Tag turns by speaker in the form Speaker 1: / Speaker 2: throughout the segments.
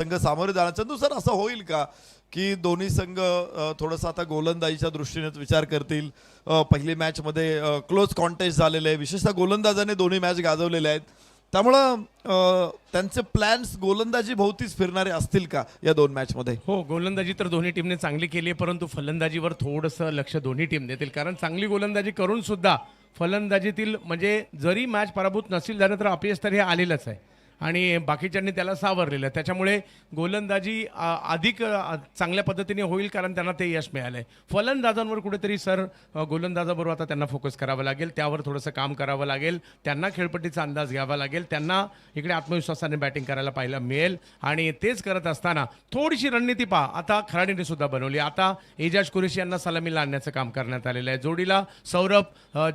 Speaker 1: संघ सामोरे जाणार. चंदू सर, असं होईल का की दोन्ही संघ थोडंसं आता गोलंदाजीच्या दृष्टीने विचार करतील? पहिली मॅचमध्ये क्लोज कॉन्टेस्ट झालेले आहे, विशेषतः गोलंदाजाने दोन्ही मॅच गाजवलेल्या आहेत, त्यामुळं त्यांचे प्लॅन्स गोलंदाजी भोवतीच फिरणारे असतील का या दोन मॅचमध्ये?
Speaker 2: हो, गोलंदाजी तर दोन्ही टीमने चांगली केली आहे, परंतु फलंदाजीवर थोडंसं लक्ष दोन्ही टीम देतील, कारण चांगली गोलंदाजी करून सुद्धा फलंदाजीतील म्हणजे जरी मॅच पराभूत नसेल झालं तर अपयश तर हे आलेलंच आहे आणि बाकीच्यांनी त्याला सावरलेलं आहे. त्याच्यामुळे गोलंदाजी अधिक चांगल्या पद्धतीने होईल, कारण त्यांना ते यश मिळालं आहे. फलंदाजांवर कुठेतरी सर गोलंदाजाबरोबर आता त्यांना फोकस करावं लागेल, त्यावर थोडंसं काम करावं लागेल, त्यांना खेळपट्टीचा अंदाज घ्यावा लागेल, त्यांना इकडे आत्मविश्वासाने बॅटिंग करायला पाहायला मिळेल. आणि तेच करत असताना थोडीशी रणनीती पहा आता खराडीने सुद्धा बनवली. आता एजाज कुरेशी यांना सलामीला आणण्याचं काम करण्यात आलेलं आहे. जोडीला सौरभ,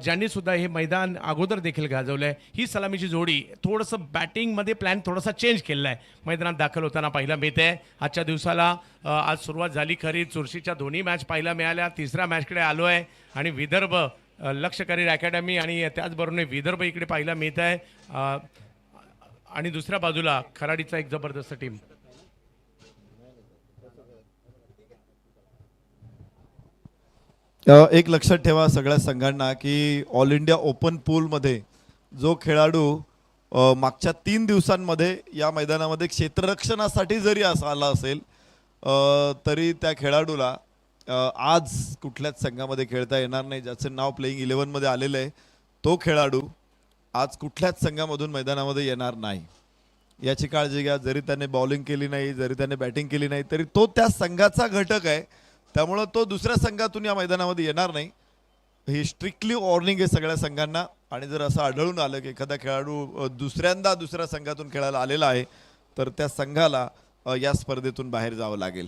Speaker 2: ज्यांनी सुद्धा हे मैदान अगोदर देखील गाजवलं आहे. ही सलामीची जोडी थोडंसं बॅटिंगमध्ये प्लॅन थोडासा चेंज केलेला आहे, मैदानात दाखल होताना पाहायला मिळते. आजच्या दिवसाला आज सुरुवात झाली खरी, चुरशीच्या दोन्ही मॅच पाहायला मिळाल्या. तिसऱ्या मॅचकडे आलो आहे आणि विदर्भ लक्ष करिअर अकॅडमी आणि त्याचबरोबर विदर्भ इकडे पाहायला मिळत आहे. आणि दुसऱ्या बाजूला खराडीचा एक जबरदस्त टीम.
Speaker 1: एक लक्षात ठेवा सगळ्या संघांना की ऑल इंडिया ओपन पूलमध्ये जो खेळाडू मागच्या 3 दिवसांमध्ये या मैदानामध्ये क्षेत्ररक्षणासाठी जरी आला असेल तरी त्या खेळाडूला आज कुठल्याच संघामध्ये खेळता येणार नाही. ज्याचं नाव प्लेइंग 11 मध्ये आलेलं आहे तो खेळाडू आज कुठल्याच संघामधून मैदानामध्ये येणार नाही, याची काळजी घ्या. जरी त्याने बॉलिंग केली नाही, जरी त्याने बॅटिंग केली नाही, तरी तो त्या संघाचा घटक आहे, त्यामुळं तो दुसऱ्या संघातून या मैदानामध्ये येणार नाही. ही स्ट्रिक्टली वॉर्निंग आहे सगळ्या संघांना. आणि जर असं आढळून आलं की एखादा खेळाडू दुसऱ्यांदा दुसऱ्या संघातून खेळायला आलेला आहे तर त्या संघाला या स्पर्धेतून बाहेर जावं लागेल.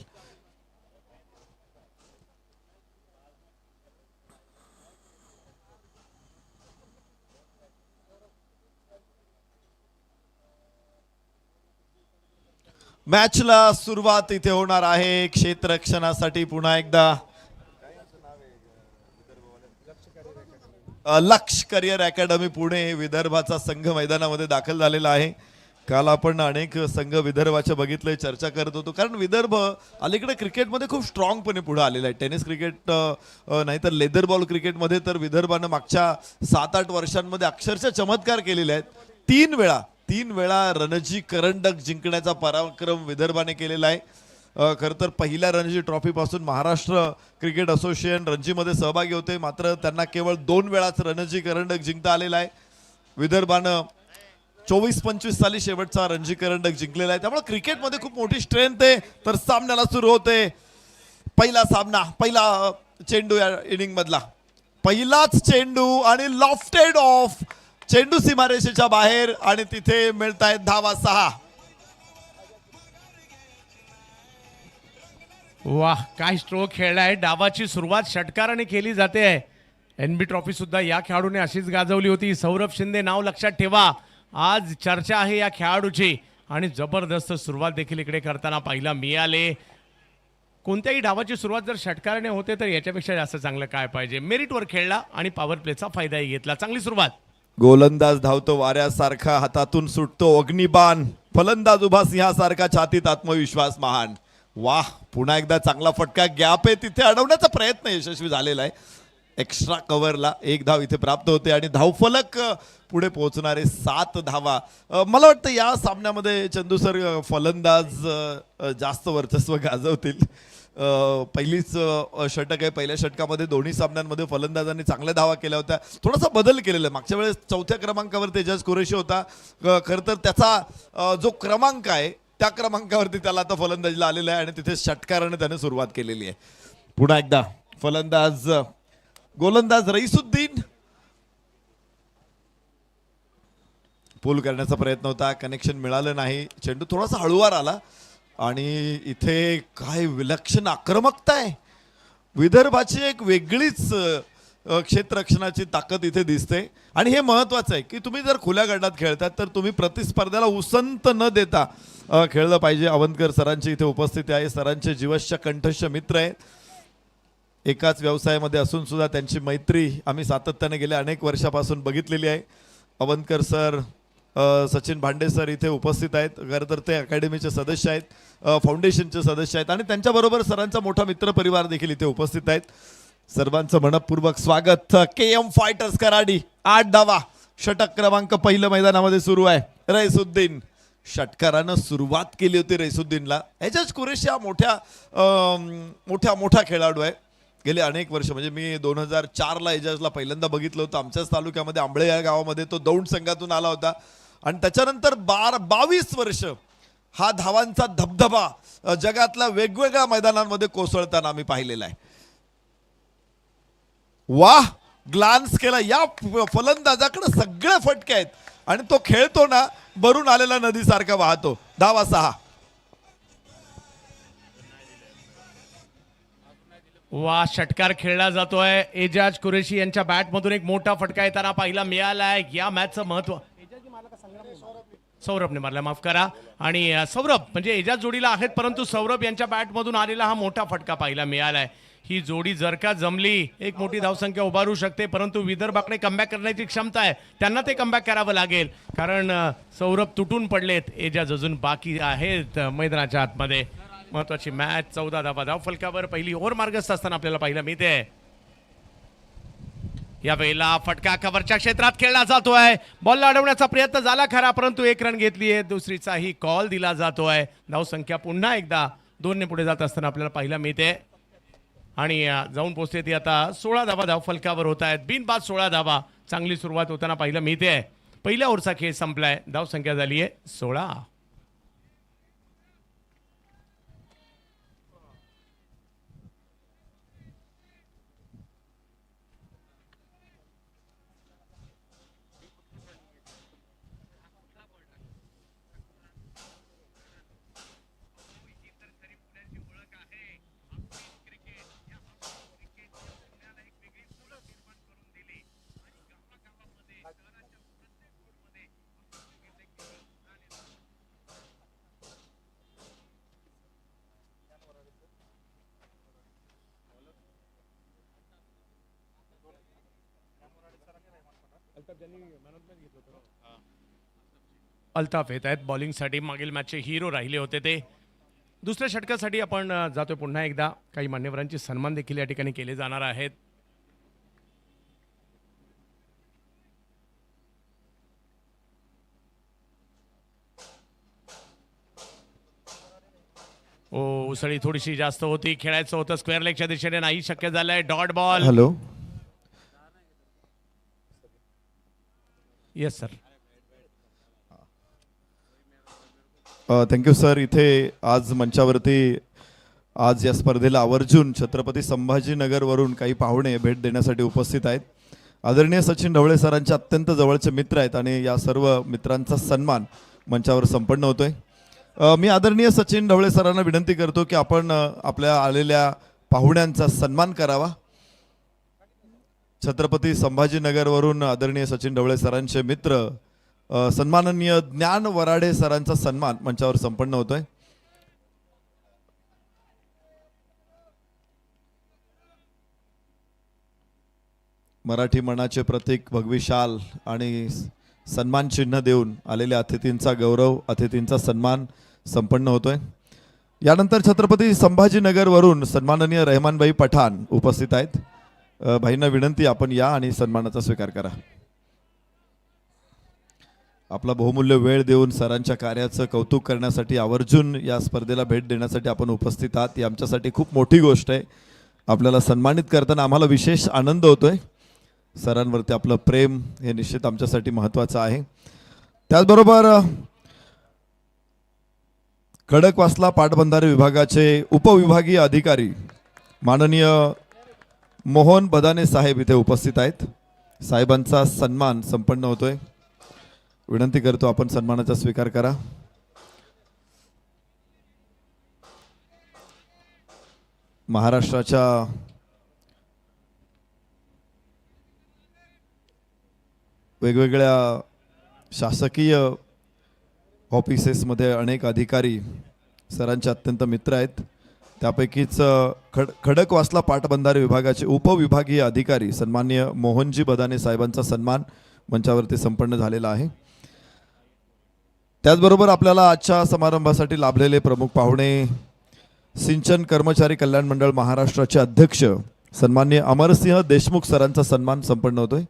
Speaker 1: मॅचला सुरुवात इथे होणार आहे. क्षेत्ररक्षणासाठी पुन्हा एकदा लक्ष करिअर अकॅडमी पुणे विदर्भाचा संघ मैदानामध्ये दाखल झालेला आहे. काल आपण अनेक संघ विदर्भाचे बघितले, चर्चा करत होतो, कारण विदर्भ अलीकडे क्रिकेटमध्ये खूप स्ट्रॉंगपणे पुढे आलेला आहे. टेनिस क्रिकेट नाही तर लेदर बॉल क्रिकेटमध्ये तर विदर्भानं मागच्या 7-8 वर्षांमध्ये अक्षरशः चमत्कार केलेले आहेत. 3 वेळा रणजी करंडक जिंकण्याचा पराक्रम विदर्भाने केलेला आहे. खरं तर पहिल्या रणजी ट्रॉफीपासून महाराष्ट्र क्रिकेट असोसिएशन रणजीमध्ये सहभागी होते, मात्र त्यांना केवळ 2 वेळाच रणजी करंडक जिंकता आलेला आहे. विदर्भानं 24-25 साली शेवटचा रणजी करंडक जिंकलेला आहे. त्यामुळे क्रिकेटमध्ये खूप मोठी स्ट्रेंथ आहे. तर सामन्याला सुरू होते. पहिला सामना, पहिला चेंडू या इनिंग मधला, पहिलाच चेंडू आणि लॉफ्टेड ऑफ, चेंडू सीमारेषेच्या बाहेर आणि तिथे मिळतायत धावा 6.
Speaker 2: वाह, काय स्ट्रोक खेळलाय. डावाची सुरुवात षटकाराने केली जाते आहे. NB ट्रॉफी सुद्धा या खेळाडूने अशीच गाजवली होती. सौरभ शिंदे नाव लक्षात ठेवा. आज चर्चा आहे या खेळाडूची आणि जबरदस्त सुरुवात देखील इकडे करताना पाहायला मिळाले. कोणत्याही डावाची सुरुवात जर षटकाराने होते तर याच्यापेक्षा जास्त चांगलं काय पाहिजे. मेरिटवर खेळला आणि पॉवर प्लेचा फायदाही घेतला. चांगली सुरुवात.
Speaker 1: गोलंदाज धावतो वाऱ्यासारखा, हातातून सुटतो अग्निबाण, फलंदाज उभा सिंहासारखा, छातीत आत्मविश्वास महान. वाह, पुन्हा एकदा चांगला फटका, गॅप आहे तिथे अडवण्याचा प्रयत्न यशस्वी झालेला आहे. एक्स्ट्रा कव्हरला 1 धाव इथे प्राप्त होते आणि धावफलक पुढे पोहोचणारे 7 धावा. मला वाटतं या सामन्यामध्ये चंदू सर फलंदाज जास्त वर्चस्व गाजवतील. पहिलीच षटक आहे. पहिल्या षटकामध्ये दोन्ही सामन्यांमध्ये फलंदाजांनी चांगल्या धावा केल्या होत्या. थोडासा बदल केलेला आहे. मागच्या वेळेस 4थ्या क्रमांकावर एजाज कुरेशी होता. खरं तर त्याचा जो क्रमांक आहे त्या क्रमांकावरती त्याला आता फलंदाजीला आलेला आहे आणि तिथे षटकाराने त्याने सुरुवात केलेली आहे. पुन्हा एकदा फलंदाज गोलंदाज रईसुद्दीन, पूल करण्याचा प्रयत्न होता, कनेक्शन मिळालं नाही. चेंडू थोडासा हळूवार आला आणि इथे काय विलक्षण आक्रमकता आहे. विदर्भाची एक वेगळीच क्षेत्ररक्षणाची ताकद इथे दिसते आणि हे महत्त्वाचं आहे की तुम्ही जर खुल्या गटात खेळतात तर तुम्ही प्रतिस्पर्ध्याला उसंत न देता खेळलं पाहिजे. अवंतकर सरांची इथे उपस्थिती आहे. सरांचे जीवश्य कंठस्थ मित्र आहेत. एकाच व्यवसायामध्ये असून सुद्धा त्यांची मैत्री आम्ही सातत्याने गेल्या अनेक वर्षापासून बघितलेली आहे. अवंतकर सर सचिन भांडे सर इथे उपस्थित आहेत. खरं तर ते अकॅडमीचे सदस्य आहेत, फाउंडेशनचे सदस्य आहेत आणि त्यांच्याबरोबर सरांचा मोठा मित्र परिवार देखील इथे उपस्थित आहेत. सर्वांचं मनपूर्वक स्वागत. KM फायटर्स कराडी 8 धावा, षटक क्रमांक पहिलं मैदानामध्ये सुरू आहे. रईसुद्दीन षटकारानं सुरुवात केली होती. रईसुद्दीनला एजाज कुरेशी हा मोठा खेळाडू आहे. गेले अनेक वर्ष, म्हणजे मी 2004ला एजाजला पहिल्यांदा बघितलं होतं आमच्याच तालुक्यामध्ये आंबळे या गावामध्ये. तो दौंड संघातून आला होता आणि त्याच्यानंतर 22 वर्ष हा धावांचा धबधबा जगातल्या वेगवेगळ्या मैदानांमध्ये कोसळताना आम्ही पाहिलेला आहे. वाह, ग्लान्स केला. या फलंदाजाकडे सगळे फटके आहेत आणि तो खेळतो ना भरून आलेला नदीसारखा वाहतो. धावा 6.
Speaker 2: वा, षटकार खेळला जातोय. एजाज कुरेशी यांच्या बॅटमधून एक मोठा फटका येताना पाहिला मिळालाय. या मॅचचं महत्व सौरभने मारला, माफ करा. आणि सौरभ म्हणजे एजाज जोडीला आहेत, परंतु सौरभ यांच्या बॅटमधून आलेला हा मोठा फटका पाहिला मिळालाय. ही जोडी जर का जमली एक मोठी धावसंख्या उभारू शकते, परंतु विदर्भाकडे कमबॅक करण्याची क्षमता आहे. त्यांना ते कमबॅक करावं लागेल, कारण सौरभ तुटून पडलेत. एजाज अजून बाकी आहेत मैदानाच्या आतमध्ये. महत्वाची मॅच. 14 धावा धाव फलकावर. पहिली ओव्हर मार्गस्थ असताना आपल्याला पाहायला मिळते. या वेळेला फटका कव्हरच्या क्षेत्रात खेळला जातोय. बॉलला अडवण्याचा प्रयत्न झाला खरा, परंतु 1 रन घेतली आहे. दुसरीचाही कॉल दिला जातोय. धावसंख्या पुन्हा एकदा 2 ने पुढे जात असताना आपल्याला पाहायला मिळते आणि जाऊन पोहोचते ती आता 16 धावा धाव फलकावर होत आहेत. बिनबाद 16 धावा. चांगली सुरुवात होताना पाहायला मिळते. पहिल्या ओव्हरचा खेळ संपलाय. धावसंख्या झाली आहे 16. अल्ताफ येत आहेत बॉलिंगसाठी. मागील मॅचचे हिरो राहिले होते ते. दुसऱ्या षटकासाठी आपण जातोय पुन्हा एकदा. काही मान्यवरांचे सन्मान देखील या ठिकाणी केले जाणार आहेत. उसळी थोडीशी जास्त होती. खेळायचं होतं स्क्वेअर लेगच्या दिशेने, नाही शक्य झालंय. Dot ball.
Speaker 1: Hello,
Speaker 2: yes sir.
Speaker 1: Thank you sir. इथे आज मंचावरती आज या स्पर्धेला आवर्जून छत्रपती संभाजीनगरवरून काही पाहुणे भेट देण्यासाठी उपस्थित आहेत. आदरणीय सचिन ढवळे सरांचे अत्यंत जवळचे मित्र आहेत आणि या सर्व मित्रांचा सन्मान मंचावर संपन्न होतोय. मी आदरणीय सचिन ढवळे सरांना विनंती करतो की आपण आपल्या आलेल्या पाहुण्यांचा सन्मान करावा. छत्रपती संभाजीनगरवरून आदरणीय सचिन ढवळे सरांचे मित्र सन्माननीय ज्ञान वराडे सरांचा सन्मान मंचावर संपन्न होतोय. मराठी मनाचे प्रतीक भगवी शाल आणि सन्मान चिन्ह देऊन आलेल्या अतिथींचा गौरव, अतिथींचा सन्मान संपन्न होतोय. यानंतर छत्रपती संभाजीनगरवरून सन्माननीय रहमानभाई पठाण उपस्थित आहेत. भाईंना विनंती, आपण या आणि सन्मानाचा स्वीकार करा. आपला बहुमूल्य वेळ देऊन सरांच्या कार्याचं कौतुक करण्यासाठी आवर्जून या स्पर्धेला भेट देण्यासाठी आपण उपस्थित आहात. ही आमच्यासाठी खूप मोठी गोष्ट आहे. आपल्याला सन्मानित करताना आम्हाला विशेष आनंद होतोय. सरांवरती आपलं प्रेम हे निश्चित आमच्यासाठी महत्त्वाचं आहे. त्याचबरोबर खडकवासला पाटबंधारे विभागाचे उपविभागीय अधिकारी माननीय मोहन बदाने साहेब इथे उपस्थित आहेत. साहेबांचा सन्मान संपन्न होतोय. विनंती करतो आपण सन्मानाचा स्वीकार करा. महाराष्ट्राच्या वेगवेगळ्या शासकीय ऑफिसेसमध्ये अनेक अधिकारी सरांचे अत्यंत मित्र आहेत. त्यापैकीच खडकवासला पाटबंधारे विभागाचे उपविभागीय अधिकारी सन्माननीय मोहनजी बदाने साहेबांचा सन्मान मंचावरती संपन्न झालेला आहे. त्याचबरोबर आपल्याला आजच्या समारंभासाठी लाभलेले प्रमुख पाहुणे सिंचन कर्मचारी कल्याण मंडळ महाराष्ट्राचे अध्यक्ष सन्माननीय अमरसिंह देशमुख सरांचा सन्मान संपन्न होतोय.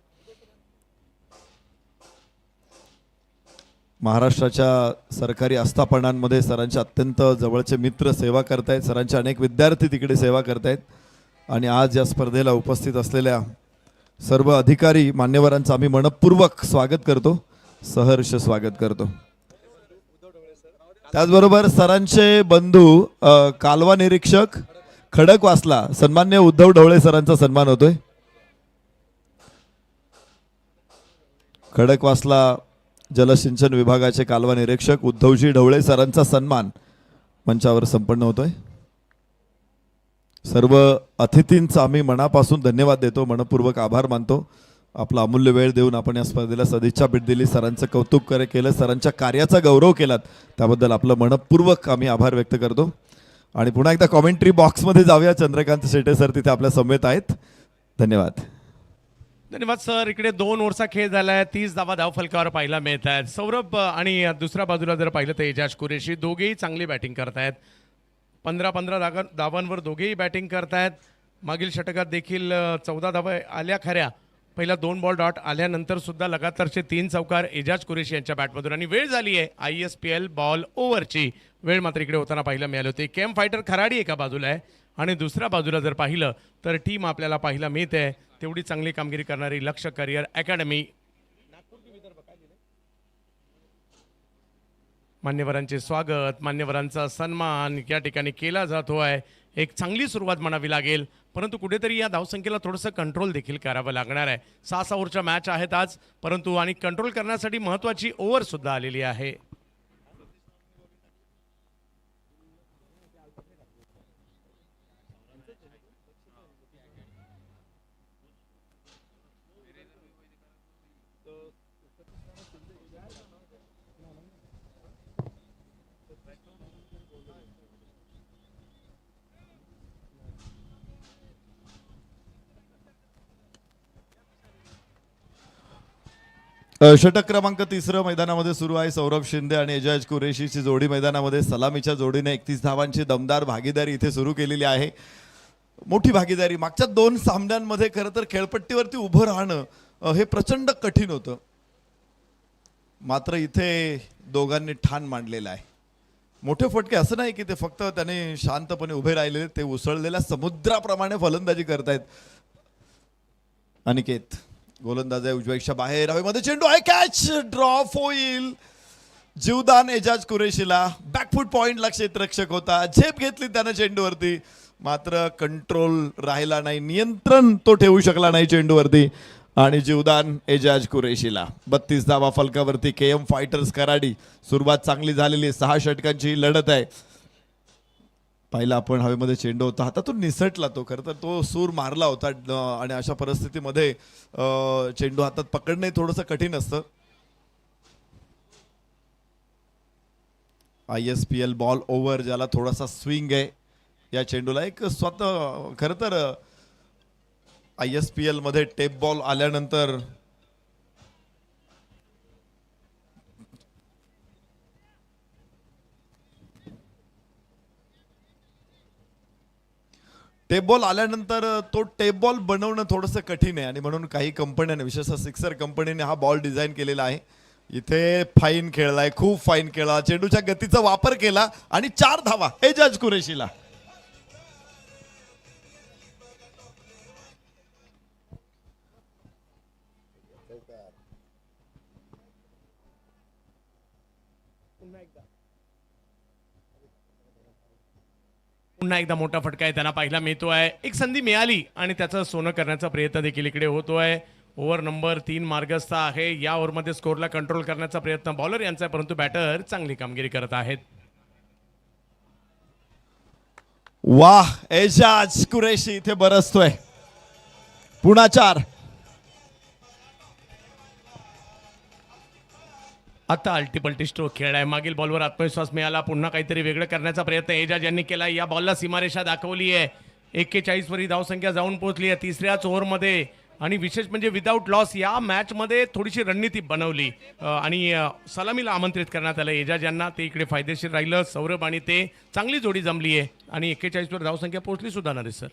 Speaker 1: महाराष्ट्राच्या सरकारी आस्थापनांमध्ये सरांचे अत्यंत जवळचे मित्र सेवा करतायत. सरांचे अनेक विद्यार्थी तिकडे सेवा करतायत आणि आज या स्पर्धेला उपस्थित असलेल्या सर्व अधिकारी मान्यवरांचं आम्ही मनपूर्वक स्वागत करतो, सहर्ष स्वागत करतो. त्याचबरोबर सरांचे बंधू कालवा निरीक्षक खडकवासला सन्मान्य उद्धव ढवळे सरांचा सन्मान होतोय. खडकवासला जलसिंचन विभागाचे कालवा निरीक्षक उद्धवजी ढवळे सरांचा सन्मान मंचावर संपन्न होतोय. सर्व अतिथींचा आम्ही मनापासून धन्यवाद देतो, मनपूर्वक आभार मानतो. आपला अमूल्य वेळ देऊन आपण या स्पर्धेला सदिच्छा भेट दिली, सरांचं कौतुक केलं, सरांच्या कार्याचा गौरव केलात, त्याबद्दल आपलं मनपूर्वक आम्ही आभार व्यक्त करतो. आणि पुन्हा एकदा कॉमेंट्री बॉक्समध्ये जाऊया. चंद्रकांत शेटे सर तिथे आपल्या समेत आहेत. धन्यवाद.
Speaker 2: धन्यवाद सर. इकडे 2 ओव्हरचा खेळ झालाय, 30 धावा धावफलकावर पाहायला मिळत आहेत. सौरभ आणि दुसऱ्या बाजूला जर पाहिलं तर एजाज कुरेशी दोघेही चांगली बॅटिंग करतायत. 15-15 धावांवर दोघेही बॅटिंग करतायत. मागील षटकात देखील 14 धावा आल्या खऱ्या. पहिला 2 बॉल डॉट आल्यानंतर सुद्धा लगातारचे 3 चौकार एजाज कुरेशी यांच्या बॅटमधून. आणि वेळ झाली आहे ISPL बॉल ओव्हरची. वेळ मात्र इकडे होताना पाहायला मिळाली होती. केम फायटर खराडी एका बाजूला आहे आणि दुसऱ्या बाजूला जर पाहिलं तर टीम आपल्याला पाहायला मिळते तेवढी चांगली कामगिरी करणारी लक्ष करिअर अकॅडमी. मान्यवरांचे स्वागत, मान्यवरांचा सन्मान या ठिकाणी केला जातो आहे. एक चांगली सुरुवात म्हणावी लागेल, परंतु कुठेतरी या धावसंख्येला थोडंसं कंट्रोल देखील करावं लागणार आहे. 6 ओव्हरच्या मॅच आहेत आज, परंतु आणि कंट्रोल करण्यासाठी महत्त्वाची ओव्हर सुद्धा आलेली आहे.
Speaker 1: षटक क्रमांक 3 मैदानामध्ये सुरू आहे. सौरभ शिंदे आणि एजाज कुरेशीची जोडी मैदानामध्ये. सलामीच्या जोडीने 31 धावांची दमदार भागीदारी इथे सुरू केलेली आहे. मोठी भागीदारी. मागच्या 2 सामन्यांमध्ये खरं तर खेळपट्टीवरती उभं राहणं हे प्रचंड कठीण होतं, मात्र इथे दोघांनी ठाण मांडलेलं आहे. मोठे फटके असं नाही की ते फक्त त्याने शांतपणे उभे राहिलेले, ते उसळलेल्या समुद्राप्रमाणे फलंदाजी करतायत. अनिकेत गोलंदाज आहे उजव्याच्या बाहेर. हवेमध्ये चेंडू आहे, कॅच ड्रॉप होईल. जीवदान एजाज कुरेशीला. बॅकफूट पॉइंटला क्षेत्ररक्षक होता, झेप घेतली त्यानं चेंडूवरती, मात्र कंट्रोल राहिला नाही, नियंत्रण तो ठेवू शकला नाही चेंडूवरती. आणि जीवदान एजाज कुरेशीला. 32 धावा फलकावरती. KM फायटर्स कराडी. सुरुवात चांगली झालेली, 6 षटकांची लढत आहे. पहिला आपण हवेमध्ये चेंडू होता, हातातून निसटला तो. खरं तर तो सूर मारला होता आणि अशा परिस्थितीमध्ये चेंडू हातात पकडणे थोडंसं कठीण असतं. ISPL बॉल ओव्हर, ज्याला थोडासा स्विंग आहे या चेंडूला. एक स्वतः खरं तर ISPL मध्ये टेप बॉल आल्यानंतर टेप बॉल आल्यानंतर तो टेप बॉल बनवणं थोडंसं कठीण आहे आणि म्हणून काही कंपन्यांनी, विशेषतः सिक्सर कंपनीने हा बॉल डिझाईन केलेला आहे. इथे फाईन खेळलाय, खूप फाईन खेळला, चेंडूच्या गतीचा वापर केला आणि 4 धावा एजाज कुरेशीला.
Speaker 2: पुन्हा एकदा मोठा फटका आहे त्यांना पाहायला मिळतोय. एक संधी मिळाली आणि त्याचं सोनं करण्याचा प्रयत्न देखील इकडे होतोय. ओव्हर नंबर 3 मार्गस्थ आहे. या ओव्हरमध्ये स्कोरला कंट्रोल करण्याचा प्रयत्न बॉलर यांचा आहे, परंतु बॅटर चांगली कामगिरी करत आहेत.
Speaker 1: वाह, एजाज कुरेशी इथे बरसतोय. पुन्हा 4.
Speaker 2: आता अल्टीपल्टी स्ट्रोक खेळ आहे. मागील बॉलवर आत्मविश्वास मिळाला, पुन्हा काहीतरी वेगळं करण्याचा प्रयत्न एजाज यांनी केला. या बॉलला सीमारेषा दाखवली आहे. 41 वरी धावसंख्या जाऊन पोहोचली आहे. 3ऱ्याच ओव्हरमध्ये आणि विशेष म्हणजे विदाऊट लॉस या मॅचमध्ये थोडीशी रणनीती बनवली आणि सलामीला आमंत्रित करण्यात आलं एजाज यांना. ते इकडे फायदेशीर राहिलं. सौरभ आणि ते चांगली जोडी जमली आहे आणि 41 वर धावसंख्या पोहोचली सुद्धा नरेश सर.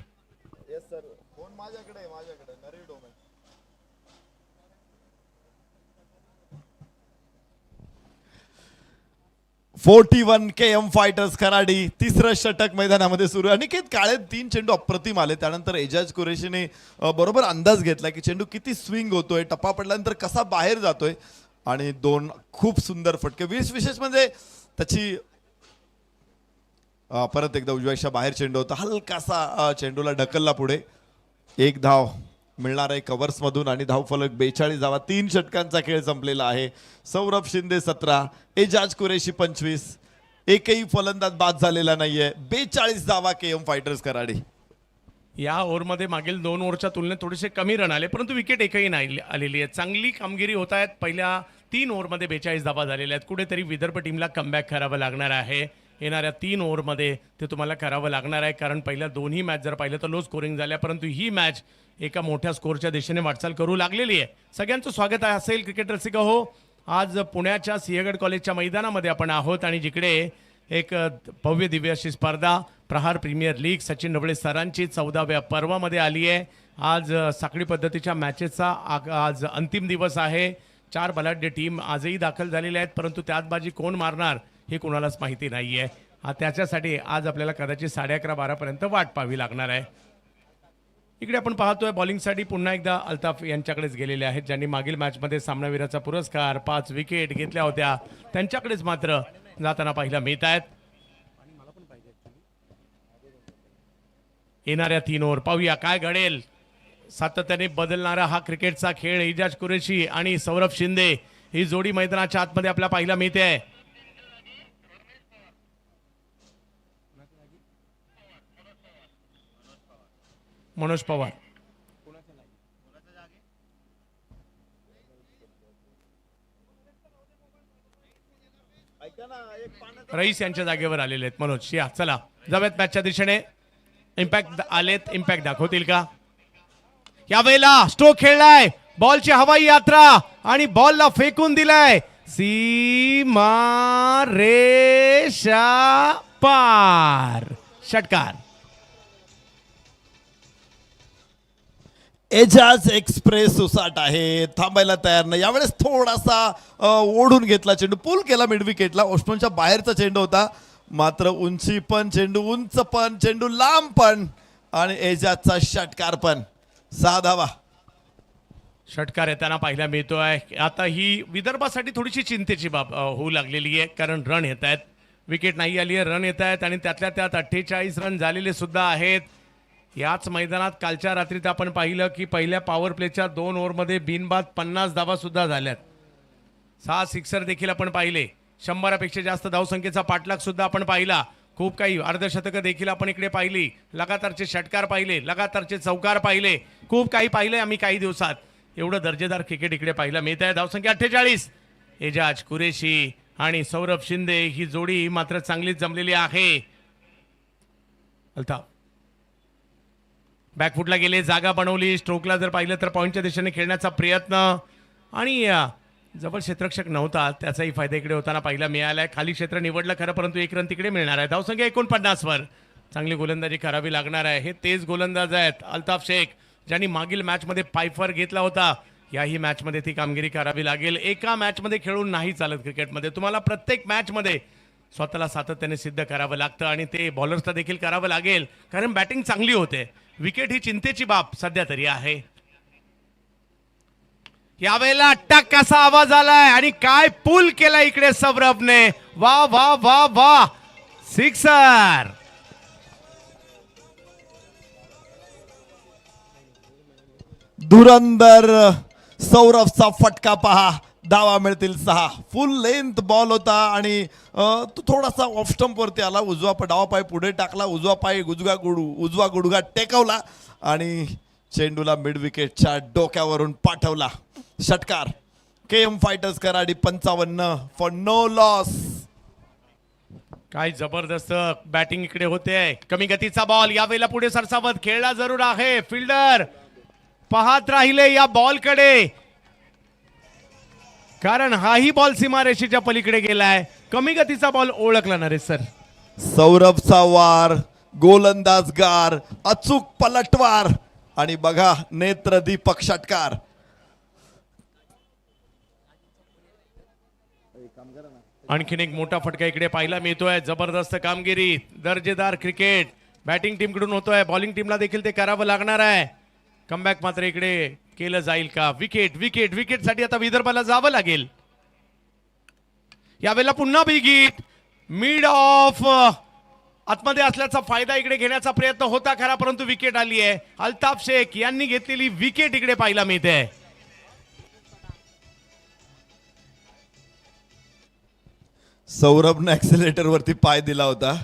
Speaker 1: 41 KM फायटर्स कराडी तिसरं षटक मैदानामध्ये सुरू आहे. अनिकेत काळे 3 चेंडू अप्रतिम आले. त्यानंतर एजाज कुरेशीने बरोबर अंदाज घेतला की चेंडू किती स्विंग होतोय, टप्पा पडल्यानंतर कसा बाहेर जातोय आणि 2 खूप सुंदर फटके. विशेष म्हणजे त्याची परत एकदा उजव्याच्या बाहेर चेंडू होता, हलकासा चेंडूला ढकलला पुढे. 1 धाव मिळणार आहे कव्हर्स मधून आणि धावफलक 42 धावा. 3 षटकांचा खेळ संपलेला आहे. सौरभ शिंदे 17, एजाज कुरेशी 25, एकही फलंदाज बाद झालेला नाहीये. 42 धावा KM फायटर्स कराडी.
Speaker 2: या ओव्हरमध्ये मागील 2 ओव्हरच्या तुलनेत थोडेसे कमी रन आले, परंतु विकेट एकही नाही आलेली आहे. चांगली कामगिरी होत आहेत. पहिल्या 3 ओव्हरमध्ये 42 धावा झालेल्या आहेत. कुठेतरी विदर्भ टीमला कमबॅक करावं लागणार आहे. येणाऱ्या 3 ओव्हरमध्ये ते तुम्हाला करावं लागणार आहे, कारण पहिल्या दोन्ही मॅच जर पाहिलं तर लो स्कोरिंग झाल्या, परंतु ही मॅच एका मोठ्या स्कोरच्या दिशेने वाटचाल करू लागलेली आहे. सगळ्यांचं स्वागत आहे असेल क्रिकेट रसिक हो. आज पुण्याच्या सिंहगड कॉलेजच्या मैदानामध्ये आपण आहोत आणि जिकडे एक भव्य दिव्य अशी स्पर्धा प्रहार प्रीमियर लीग सचिन ढवळे सरांची 14व्या पर्वामध्ये आली आहे. आज साखळी पद्धतीच्या मॅचेसचा आज अंतिम दिवस आहे. 4 बलाढ्य टीम आजही दाखल झालेल्या आहेत, परंतु त्यात बाजी कोण मारणार हे कोणालाच माहिती नाही आहे. त्याच्यासाठी आज आपल्याला कदाचित 11:30-12 पर्यंत वाट पाहावी लागणार आहे. इकडे आपण पाहतोय बॉलिंगसाठी पुन्हा एकदा अल्ताफ यांच्याकडेच गेलेले आहेत, ज्यांनी मागील मॅचमध्ये सामनावीराचा पुरस्कार 5 विकेट घेतल्या होत्या. त्यांच्याकडेच मात्र जाताना पाहिला मिळत आहेत. येणाऱ्या 3 ओव्हर पाहूया काय घडेल. सातत्याने बदलणारा हा क्रिकेटचा खेळ. एजाज कुरेशी आणि सौरभ शिंदे ही जोडी मैदानाच्या आतमध्ये आपल्याला पाहायला मिळते आहे. मनोज पवार रईस यांच्या जागेवर आलेले आहेत. मनोज या चला जाऊयात मॅचच्या दिशेने. इम्पॅक्ट आलेत, इम्पॅक्ट दाखवतील का. यावेळेला स्ट्रोक खेळलाय, बॉलची हवाई यात्रा आणि बॉलला फेकून दिलाय सीमा रेषा पार. षटकार.
Speaker 1: एजाज एक्सप्रेस उसाट आहे, थांबायला तयार नाही. यावेळेस थोडासा ओढून घेतला चेंडू, पुल केला मिड विकेटला. ओस्टनच्या बाहेरचा चेंडू होता, मात्र उंची पण चेंडू, उंच पण चेंडू, लांब पण आणि एजाजचा षटकार पण. 6 धावा.
Speaker 2: षटकार येताना पाहायला मिळतोय. आता ही विदर्भासाठी थोडीशी चिंतेची बाब होऊ लागलेली आहे, कारण रन येत आहेत. विकेट नाही आली आहे, रन येत आहेत आणि त्यातल्या त्यात 48 रन झालेले सुद्धा आहेत. याच मैदानात कालच्या रात्रीत आपण पाहिलं की पहिल्या पॉवर प्लेच्या 2 ओव्हरमध्ये बिनबाद 50 धावा सुद्धा झाल्यात. 6 सिक्सर देखील आपण पाहिले. 100पेक्षा जास्त धावसंख्येचा पाठलाग सुद्धा आपण पाहिला. खूप काही अर्धशतकं देखील आपण इकडे पाहिली. लगातारचे षटकार पाहिले, लगातारचे चौकार पाहिले, खूप काही पाहिले आम्ही काही दिवसात. एवढं दर्जेदार क्रिकेट इकडे पाहायला मिळत आहे. धावसंख्या 48. एजाज कुरेशी आणि सौरभ शिंदे ही जोडी मात्र चांगलीच जमलेली आहे. अल्ताफ बॅकफुटला गेले, जागा बनवली. स्ट्रोकला जर पाहिलं तर पॉईंटच्या दिशेने खेळण्याचा प्रयत्न आणि जवळ क्षेत्ररक्षक नव्हता, त्याचाही फायदा इकडे होताना पाहिला मिळालाय. खाली क्षेत्र निवडलं खरं, परंतु 1 रन तिकडे मिळणार आहे. धावसंख्या 49 वर. चांगली गोलंदाजी करावी लागणार आहे. हे तेज गोलंदाज आहेत अल्ताफ शेख, ज्यांनी मागील मॅचमध्ये पायफर घेतला होता. याही मॅचमध्ये ती कामगिरी करावी लागेल. एका मॅचमध्ये खेळून नाही चालत क्रिकेटमध्ये. तुम्हाला प्रत्येक मॅचमध्ये स्वतःला सातत्याने सिद्ध करावं लागतं आणि ते बॉलर्सला देखील करावं लागेल, कारण बॅटिंग चांगली होते. विकेट ही चिंतेची बाब सध्या तरी आहे. यावेळेला टक असा आवाज आलाय आणि काय पुल केला इकडे सौरभने. वा वा वा वा, सिक्सर.
Speaker 1: धुरंदर सौरभचा फटका पहा. धावा मिळतील 6. फुल लेंथ बॉल होता आणि तो थोडासा ऑफ स्टंप वरती आला. डावा पाय पुढे टाकला, उजवा पाय उजवा गुडघा टेकवला आणि चेंडूला मिड विकेटच्या डोक्यावरून पाठवला. षटकार. KM फायटर्स कराडी 55 फॉर नो लॉस.
Speaker 2: काय जबरदस्त बॅटिंग इकडे होते. कमी गतीचा बॉल यावेळेला पुढे सरसावत खेळला जरूर आहे. फिल्डर पाहत राहिले या बॉलकडे, कारण हाही बॉल सीमारेषेच्या पलीकडे गेलाय. कमी गतीचा बॉल ओळखला नरेश सर.
Speaker 1: सौरभचा वार, गोलंदाजगार, अचूक पलटवार आणि बघा नेत्रदीपक षटकार.
Speaker 2: आणखीन एक मोठा फटका इकडे पाहायला मिळतोय. जबरदस्त कामगिरी, दर्जेदार क्रिकेट बॅटिंग टीम कडून होतोय. बॉलिंग टीमला देखील ते करावं लागणार आहे. कमबॅक मात्र इकडे केलं जाईल का? विकेट विकेट विकेट साठी आता विदर्भाला जावं लागेल. यावेळेला पुन्हा बिग हिट, मिड ऑफ आतमध्ये असल्याचा फायदा इकडे घेण्याचा प्रयत्न होता खरा, परंतु विकेट आली आहे. अल्ताफ शेख यांनी घेतलेली विकेट इकडे पाहायला मिळते.
Speaker 1: सौरभने ऍक्सिलेटर वरती पाय दिला होता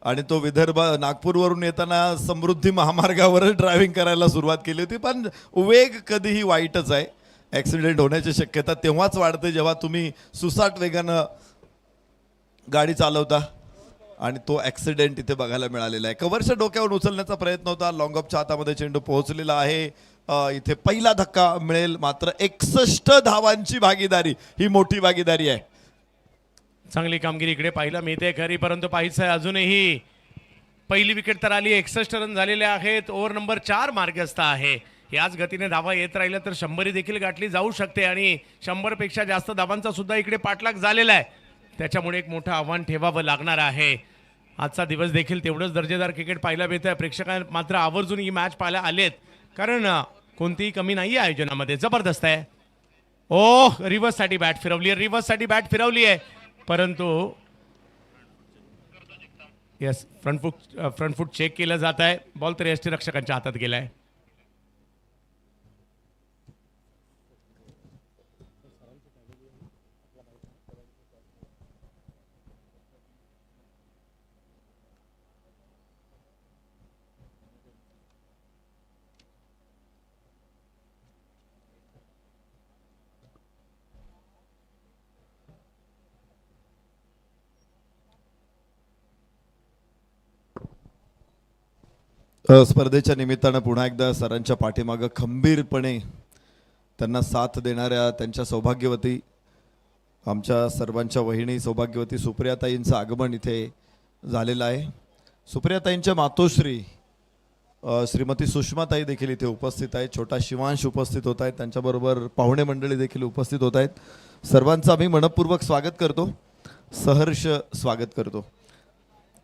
Speaker 1: आणि तो विदर्भ नागपूरवरून येताना समृद्धी महामार्गावर ड्रायव्हिंग करायला सुरुवात केली होती. पण वेग कधीही वाईटच आहे. ऍक्सिडेंट होण्याची शक्यता तेव्हाच वाढते जेव्हा तुम्ही सुसाट वेगानं गाडी चालवता आणि तो ऍक्सिडेंट इथे बघायला मिळालेला आहे. कव्हरच्या डोक्यावर उचलण्याचा प्रयत्न होता. लॉंग ऑफच्या हातामध्ये चेंडू पोहोचलेला आहे. इथे पहिला धक्का मिळेल. मात्र 61 धावांची भागीदारी, ही मोठी भागीदारी आहे.
Speaker 2: चांगली कामगिरी इकडे पाहायला मिळते खरी, परंतु पाहायचं आहे अजूनही पहिली विकेट तर आली. 61 रन झालेले आहेत. ओव्हर नंबर 4 मार्गस्थ आहे. याच गतीने धावा येत राहिल्या तर 100 देखील गाठली जाऊ शकते आणि 100 पेक्षा जास्त धावांचा सुद्धा इकडे पाठलाग झालेला आहे. त्याच्यामुळे एक मोठं आव्हान ठेवावं लागणार आहे. आजचा दिवस देखील तेवढंच दर्जेदार क्रिकेट पाहायला मिळतंय. प्रेक्षकांना मात्र आवर्जून ही मॅच पाहायला आलेत, कारण कोणतीही कमी नाही आहे आयोजनामध्ये. जबरदस्त आहे. रिव्हर्स साठी बॅट फिरवली आहे, रिव्हर्स साठी बॅट फिरवली आहे, परंतु यस फ्रंट फूट चेक केलं जात आहे. बॉल तर यष्टीरक्षकांच्या हातात गेलाय.
Speaker 1: स्पर्धेच्या निमित्तानं पुन्हा एकदा सरांच्या पाठीमागं खंबीरपणे त्यांना साथ देणाऱ्या त्यांच्या सौभाग्यवती, आमच्या सर्वांच्या वहिनी सौभाग्यवती सुप्रियाताईंचं आगमन इथे झालेलं आहे. सुप्रियाताईंच्या मातोश्री श्रीमती सुषमाताई देखील इथे उपस्थित आहेत. छोटा शिवांश उपस्थित होत आहेत. त्यांच्याबरोबर पाहुणे मंडळी देखील उपस्थित होत आहेत. सर्वांचं आम्ही मनपूर्वक स्वागत करतो, सहर्ष स्वागत करतो.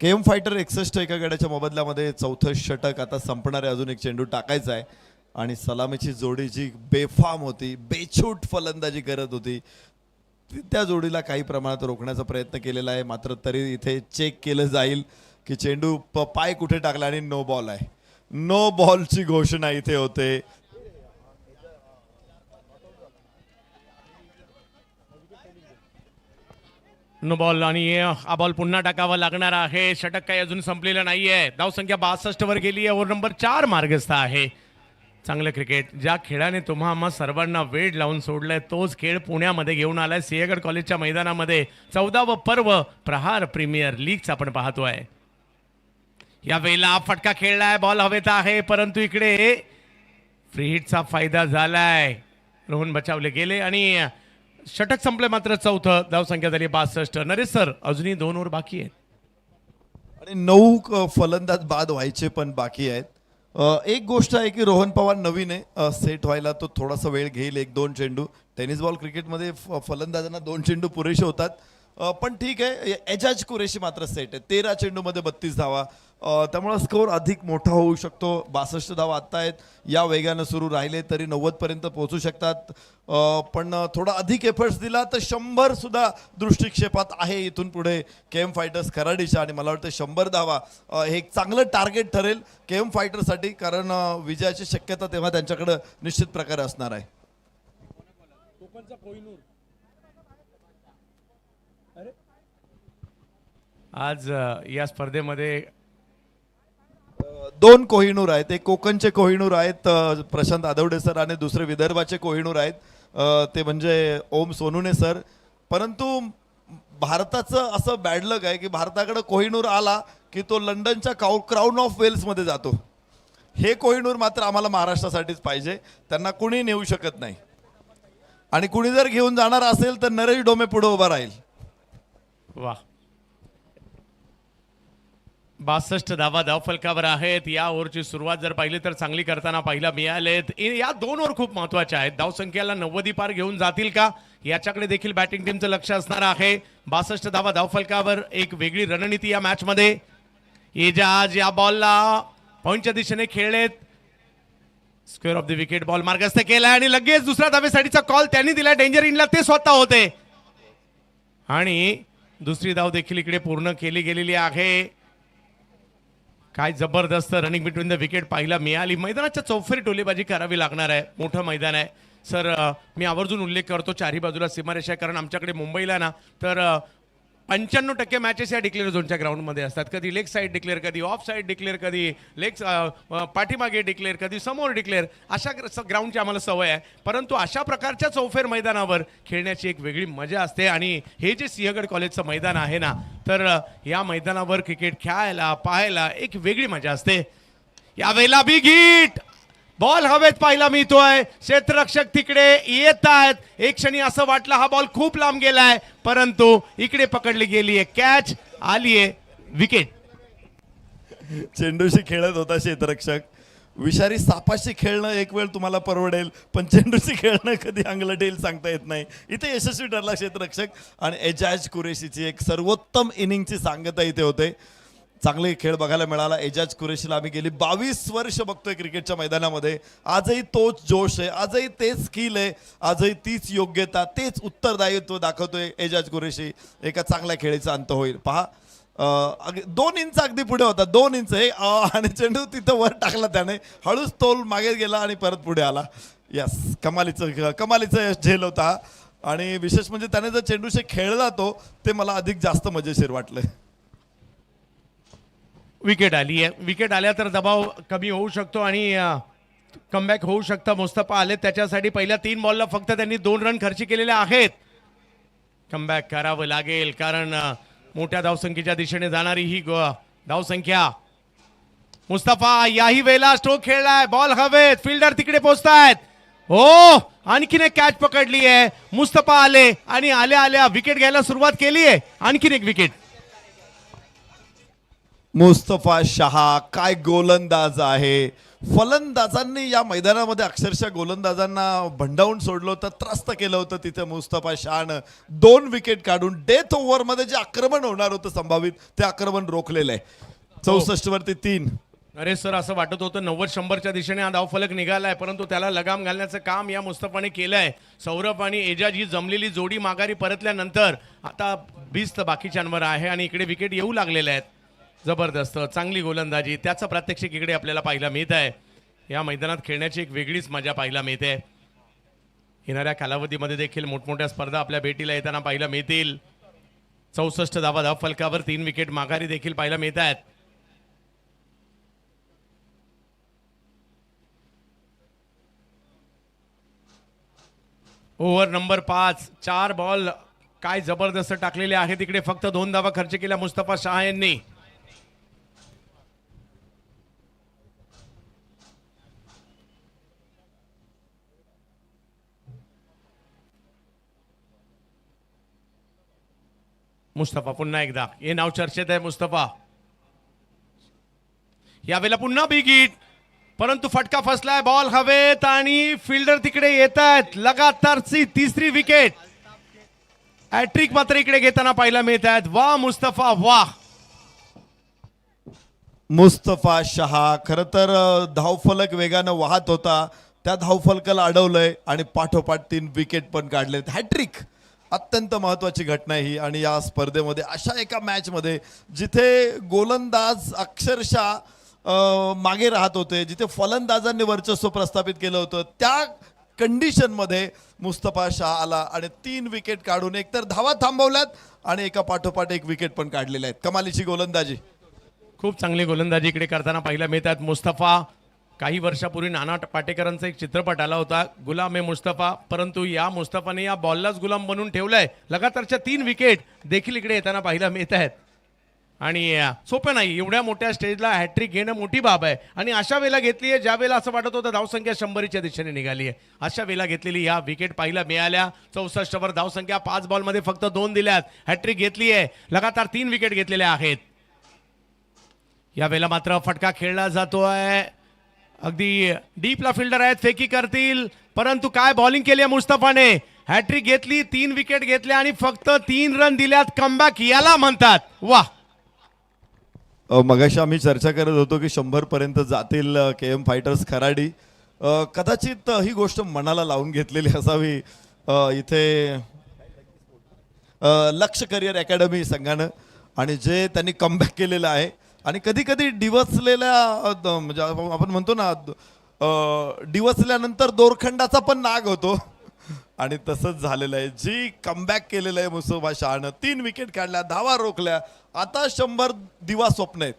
Speaker 1: केएम फायटर 61 एका गड्याच्या मोबदल्यामध्ये चौथं षटक आता संपणारे. अजून एक चेंडू टाकायचा आहे आणि सलामीची जोडी जी बेफाम होती, बेछूट फलंदाजी करत होती, त्या जोडीला काही प्रमाणात रोखण्याचा प्रयत्न केलेला आहे. मात्र तरी इथे चेक केलं जाईल की चेंडू पाय कुठे टाकला आणि नो बॉल आहे. नो बॉलची घोषणा इथे होते.
Speaker 2: नो बॉल आणि हा बॉल पुन्हा टाकावा लागणार आहे. षटक काही अजून संपलेलं नाहीये. धावसंख्या 62 वर गेली आहे. ओव्हर नंबर 4 मार्गस्थ आहे. चांगलं क्रिकेट, ज्या खेळाने तुम्हा आम्हा सर्वांना वेळ लावून सोडलाय तोच खेळ पुण्यामध्ये घेऊन आलाय. सिंहगड कॉलेजच्या मैदानामध्ये 14वं पर्व प्रहार प्रीमियर लीगचा आपण पाहतोय. या वेळेला फटका खेळलाय, बॉल हवेत आहे, परंतु इकडे फ्री हिटचा फायदा झालाय. रोहन बचावले गेले आणि षटक संपले. मात्र चौथं, धावसंख्या झाली 62. नरेश सर, अजूनही 2 ओव्हर बाकी आहेत
Speaker 1: आणि 9 फलंदाज बाद व्हायचे पण बाकी आहेत. एक गोष्ट आहे की रोहन पवार नवीन आहे, सेट व्हायला तो थोडासा वेळ घेईल. 1-2 चेंडू, टेनिस बॉल क्रिकेटमध्ये फलंदाजांना 2 चेंडू पुरेसे होतात. पण ठीक आहे. एजाज कुरेशी मात्र सेट आहे. 13 चेंडूमध्ये 32 धावा, त्यामुळे स्कोर अधिक मोठा होऊ शकतो. 62 धावा आत्ता आहेत. या वेगानं सुरू राहिले तरी 90 पर्यंत पोहोचू शकतात. पण थोडा अधिक एफर्ट्स दिला तर 100 सुद्धा दृष्टिक्षेपात आहे इथून पुढे केएम फायटर्स खराडीच्या. आणि मला वाटतं 100 धावा हे एक चांगलं टार्गेट ठरेल केएम फायटर्ससाठी, कारण विजयाची शक्यता तेव्हा त्यांच्याकडे निश्चित प्रकारे असणार आहे.
Speaker 2: आज या स्पर्धेमध्ये
Speaker 1: 2 कोहिनूर आहेत. एक कोकणचे कोहिनूर आहेत प्रशांत आदवडे सर, आणि दुसरे विदर्भाचे कोहिनूर आहेत ते म्हणजे ओम सोनुने सर. परंतु भारताचं असं बॅडलक आहे की भारताकडे कोहिनूर आला की तो लंडनच्या क्राऊन ऑफ वेल्समध्ये जातो. हे कोहिनूर मात्र आम्हाला महाराष्ट्रासाठीच पाहिजे, त्यांना कुणी नेऊ शकत नाही. आणि कुणी जर घेऊन जाणार असेल तर नरेश डोमे पुढे उभा राहील.
Speaker 2: वा 62 धावा धावफलकावर आहेत. या ओव्हरची सुरुवात जर पाहिली तर चांगली करताना पाहायला मिळालेत. या 2 ओव्हर खूप महत्वाच्या आहेत. धावसंख्येला 90 पार घेऊन जातील का याच्याकडे देखील बॅटिंग टीमचं लक्ष असणार आहे. 62 धावा धावफलकावर एक वेगळी रणनीती या मॅच मध्ये. एजाज या बॉलला पॉइंटच्या दिशेने खेळलेत. Square off the wicket ball मार्गस्थ केलाय आणि लगेच दुसऱ्या धावेसाठीचा कॉल त्यांनी दिला. डेंजर इनला ते स्वतः होते आणि दुसरी धाव देखील इकडे पूर्ण केली गेलेली आहे. काय जबरदस्त रनिंग बिटवीन द विकेट पाहायला मिळाली. मैदानाच्या चौफेरी टोलेबाजी करावी लागणार आहे. मोठं मैदान आहे सर. मी आवर्जून उल्लेख करतो चारही बाजूला सीमारेषा, कारण आमच्याकडे मुंबईला ना तर 95% मॅचेस या डिक्लेअर झोनच्या ग्राउंडमध्ये असतात. कधी लेग साईड डिक्लेअर, कधी ऑफ साईड डिक्लेअर, कधी लेग पाठीमागे डिक्लेअर, कधी समोर डिक्लेअर, अशा ग्राउंडची आम्हाला सवय आहे. परंतु अशा प्रकारच्या चौफेर मैदानावर खेळण्याची एक वेगळी मजा असते. आणि हे जे सिंहगड कॉलेजचं मैदान आहे ना तर या मैदानावर क्रिकेट खेळायला पाहायला एक वेगळी मजा असते. यावेळेला बिग हिट बॉल हवेत पाहायला मिळतोय. क्षेत्ररक्षक तिकडे येत आहेत. एक क्षणी असं वाटलं हा बॉल खूप लांब गेलाय, परंतु इकडे पकडली गेली आहे. कॅच आली आहे. विकेट.
Speaker 1: चेंडूशी खेळत होता क्षेत्ररक्षक. विषारी सापाशी खेळणं एक वेळ तुम्हाला परवडेल, पण चेंडूशी खेळणं कधी अंगलट येईल सांगता येत नाही. इथे यशस्वी ठरला क्षेत्ररक्षक आणि एजाज कुरेशीची एक सर्वोत्तम इनिंगची सांगता इथे होते. चांगले खेळ बघायला मिळाला. एजाज कुरेशीला आम्ही गेली 22 वर्ष बघतोय क्रिकेटच्या मैदानामध्ये. आजही तोच जोश आहे, आजही तेच स्किल आहे, आजही तीच योग्यता, तेच उत्तरदायित्व दाखवतोय एजाज कुरेशी. एका चांगल्या खेळीचा अंत होईल. पहा 2 इंच अगदी पुढे होता, 2 इंच हे आणि चेंडू तिथं वर टाकला त्याने. हळूच तोल मागे गेला आणि परत पुढे आला. यस, कमालीचं यश झेल होता. आणि विशेष म्हणजे त्याने जर चेंडूशी खेळला तो ते मला अधिक जास्त मजेशीर वाटलं.
Speaker 2: विकेट आली आहे. विकेट आल्या तर दबाव कमी होऊ शकतो आणि कमबॅक होऊ शकतं. मुस्तफा आले त्याच्यासाठी पहिल्या 3 बॉलला फक्त त्यांनी 2 रन खर्च केलेले आहेत. कमबॅक करावं लागेल कारण मोठ्या धावसंख्येच्या दिशेने जाणारी ही धावसंख्या. मुस्तफा याही वेळेला स्ट्रोक खेळलाय. बॉल हवेत, फिल्डर तिकडे पोहोचतायत. हो, आणखीन एक कॅच पकडली आहे. मुस्तफा आले आणि आल्या आल्या विकेट घ्यायला सुरुवात केली आहे. आणखीन एक विकेट.
Speaker 1: मुस्तफा शहा काय गोलंदाज आहे. फलंदाजांनी या मैदानामध्ये अक्षरशः गोलंदाजांना भंडावून सोडलं होतं, त्रस्त केलं होतं. तिथे मुस्तफा शहानं 2 विकेट काढून डेथ ओव्हरमध्ये जे आक्रमण होणार होतं संभावित ते आक्रमण रोखलेलं आहे. 64 वरती 3.
Speaker 2: अरे सर, असं वाटत होतं 90-100च्या दिशेने हा धावफलक निघालाय, परंतु त्याला लगाम घालण्याचं काम या मुस्तफाने केलंय. सौरभ आणि एजाज ही जमलेली जोडी माघारी परतल्यानंतर आता 20 बाकीच्यांवर आहे आणि इकडे विकेट येऊ लागलेल्या आहेत. जबरदस्त चांगली गोलंदाजी, त्याचं प्रात्यक्षिक इकडे आपल्याला पाहायला मिळत आहे. या मैदानात खेळण्याची एक वेगळीच मजा पाहायला मिळते. येणाऱ्या कालावधीमध्ये देखील मोठमोठ्या स्पर्धा आपल्या भेटीला येताना पाहायला मिळतील. 64 धावा धावफलकावर 3 विकेट माघारी देखील पाहायला मिळत आहेत. ओव्हर नंबर 5, 4 बॉल काय जबरदस्त टाकलेले आहेत. तिकडे फक्त 2 धावा खर्च केल्या मुस्तफा शहा यांनी. मुस्तफा पुन्हा एकदा, हे नाव चर्चेत आहे. मुस्तफा यावेळेला पुन्हा बिग हिट, परंतु फटका फसलाय. बॉल हवेत आणि फिल्डर तिकडे येत आहेत. लगातारची 3री विकेट. हॅट्रिक मात्र इकडे घेताना पाहायला मिळत आहेत. वा मुस्तफा वा.
Speaker 1: मुस्तफा शहा खरं तर धावफलक वेगानं वाहत होता, त्या धावफलकाला अडवलंय आणि पाठोपाठ 3 विकेट पण काढलेत. हॅट्रिक अत्यंत महत्वाची घटना ही. आणि या स्पर्धेमध्ये अशा एका मॅचमध्ये जिथे गोलंदाज अक्षरशः मागे राहत होते, जिथे फलंदाजांनी वर्चस्व प्रस्थापित केलं होतं, त्या कंडिशनमध्ये मुस्तफा शहा आला आणि 3 विकेट काढून एकतर धावा थांबवल्यात आणि एका पाठोपाठ 1 विकेट पण काढलेल्या आहेत. कमालीची गोलंदाजी.
Speaker 2: खूप चांगली गोलंदाजी इकडे करताना पाहायला मिळतात. मुस्तफा, काही वर्षापूर्वी नाना पाटेकरांचा एक चित्रपट आला होता, गुलाम ए मुस्तफा, परंतु या मुस्तफाने या बॉललाच गुलाम बनवून ठेवलाय. लगातारच्या 3 विकेट देखील इकडे येताना पाहायला मिळत आहेत. आणि सोपं नाही, एवढ्या मोठ्या स्टेजला हॅट्रिक घेणं मोठी बाब आहे. आणि अशा वेळेला घेतली आहे ज्या वेळेला असं वाटत होतं धावसंख्या 100च्या दिशेने निघाली आहे, अशा वेळेला घेतलेली या विकेट पाहायला मिळाल्या. 64वर धावसंख्या, 5 बॉलमध्ये फक्त 2 दिल्यात. हॅट्रिक घेतली आहे, लगातार 3 विकेट घेतलेल्या आहेत. या वेळेला मात्र फटका खेळला जातोय. अगदी डीपला फिल्डर आहेत, फेकी करतील, परंतु काय बॉलिंग केली आहे मुस्तफाने. हॅट्रिक घेतली, 3 विकेट घेतल्या आणि फक्त 3 रन दिल्यात. कमबॅक याला म्हणतात. वा.
Speaker 1: मगाशी आम्ही चर्चा करत होतो की 100 पर्यंत जातील KM फायटर्स खराडी. कदाचित ही गोष्ट मनाला लावून घेतलेली असावी इथे लक्ष करिअर अकॅडमी संघानं, आणि जे त्यांनी कमबॅक केलेलं आहे. आणि कधी कधी डिवचलेल्या म्हणजे आपण म्हणतो ना डिवचल्यानंतर दोरखंडाचा पण नाग होतो, आणि तसंच झालेलं आहे. जी कमबॅक केलेलं आहे मुस्तफा शहानं, 3 विकेट काढल्या, धावा रोखल्या. आता 100 दिवा स्वप्न आहेत.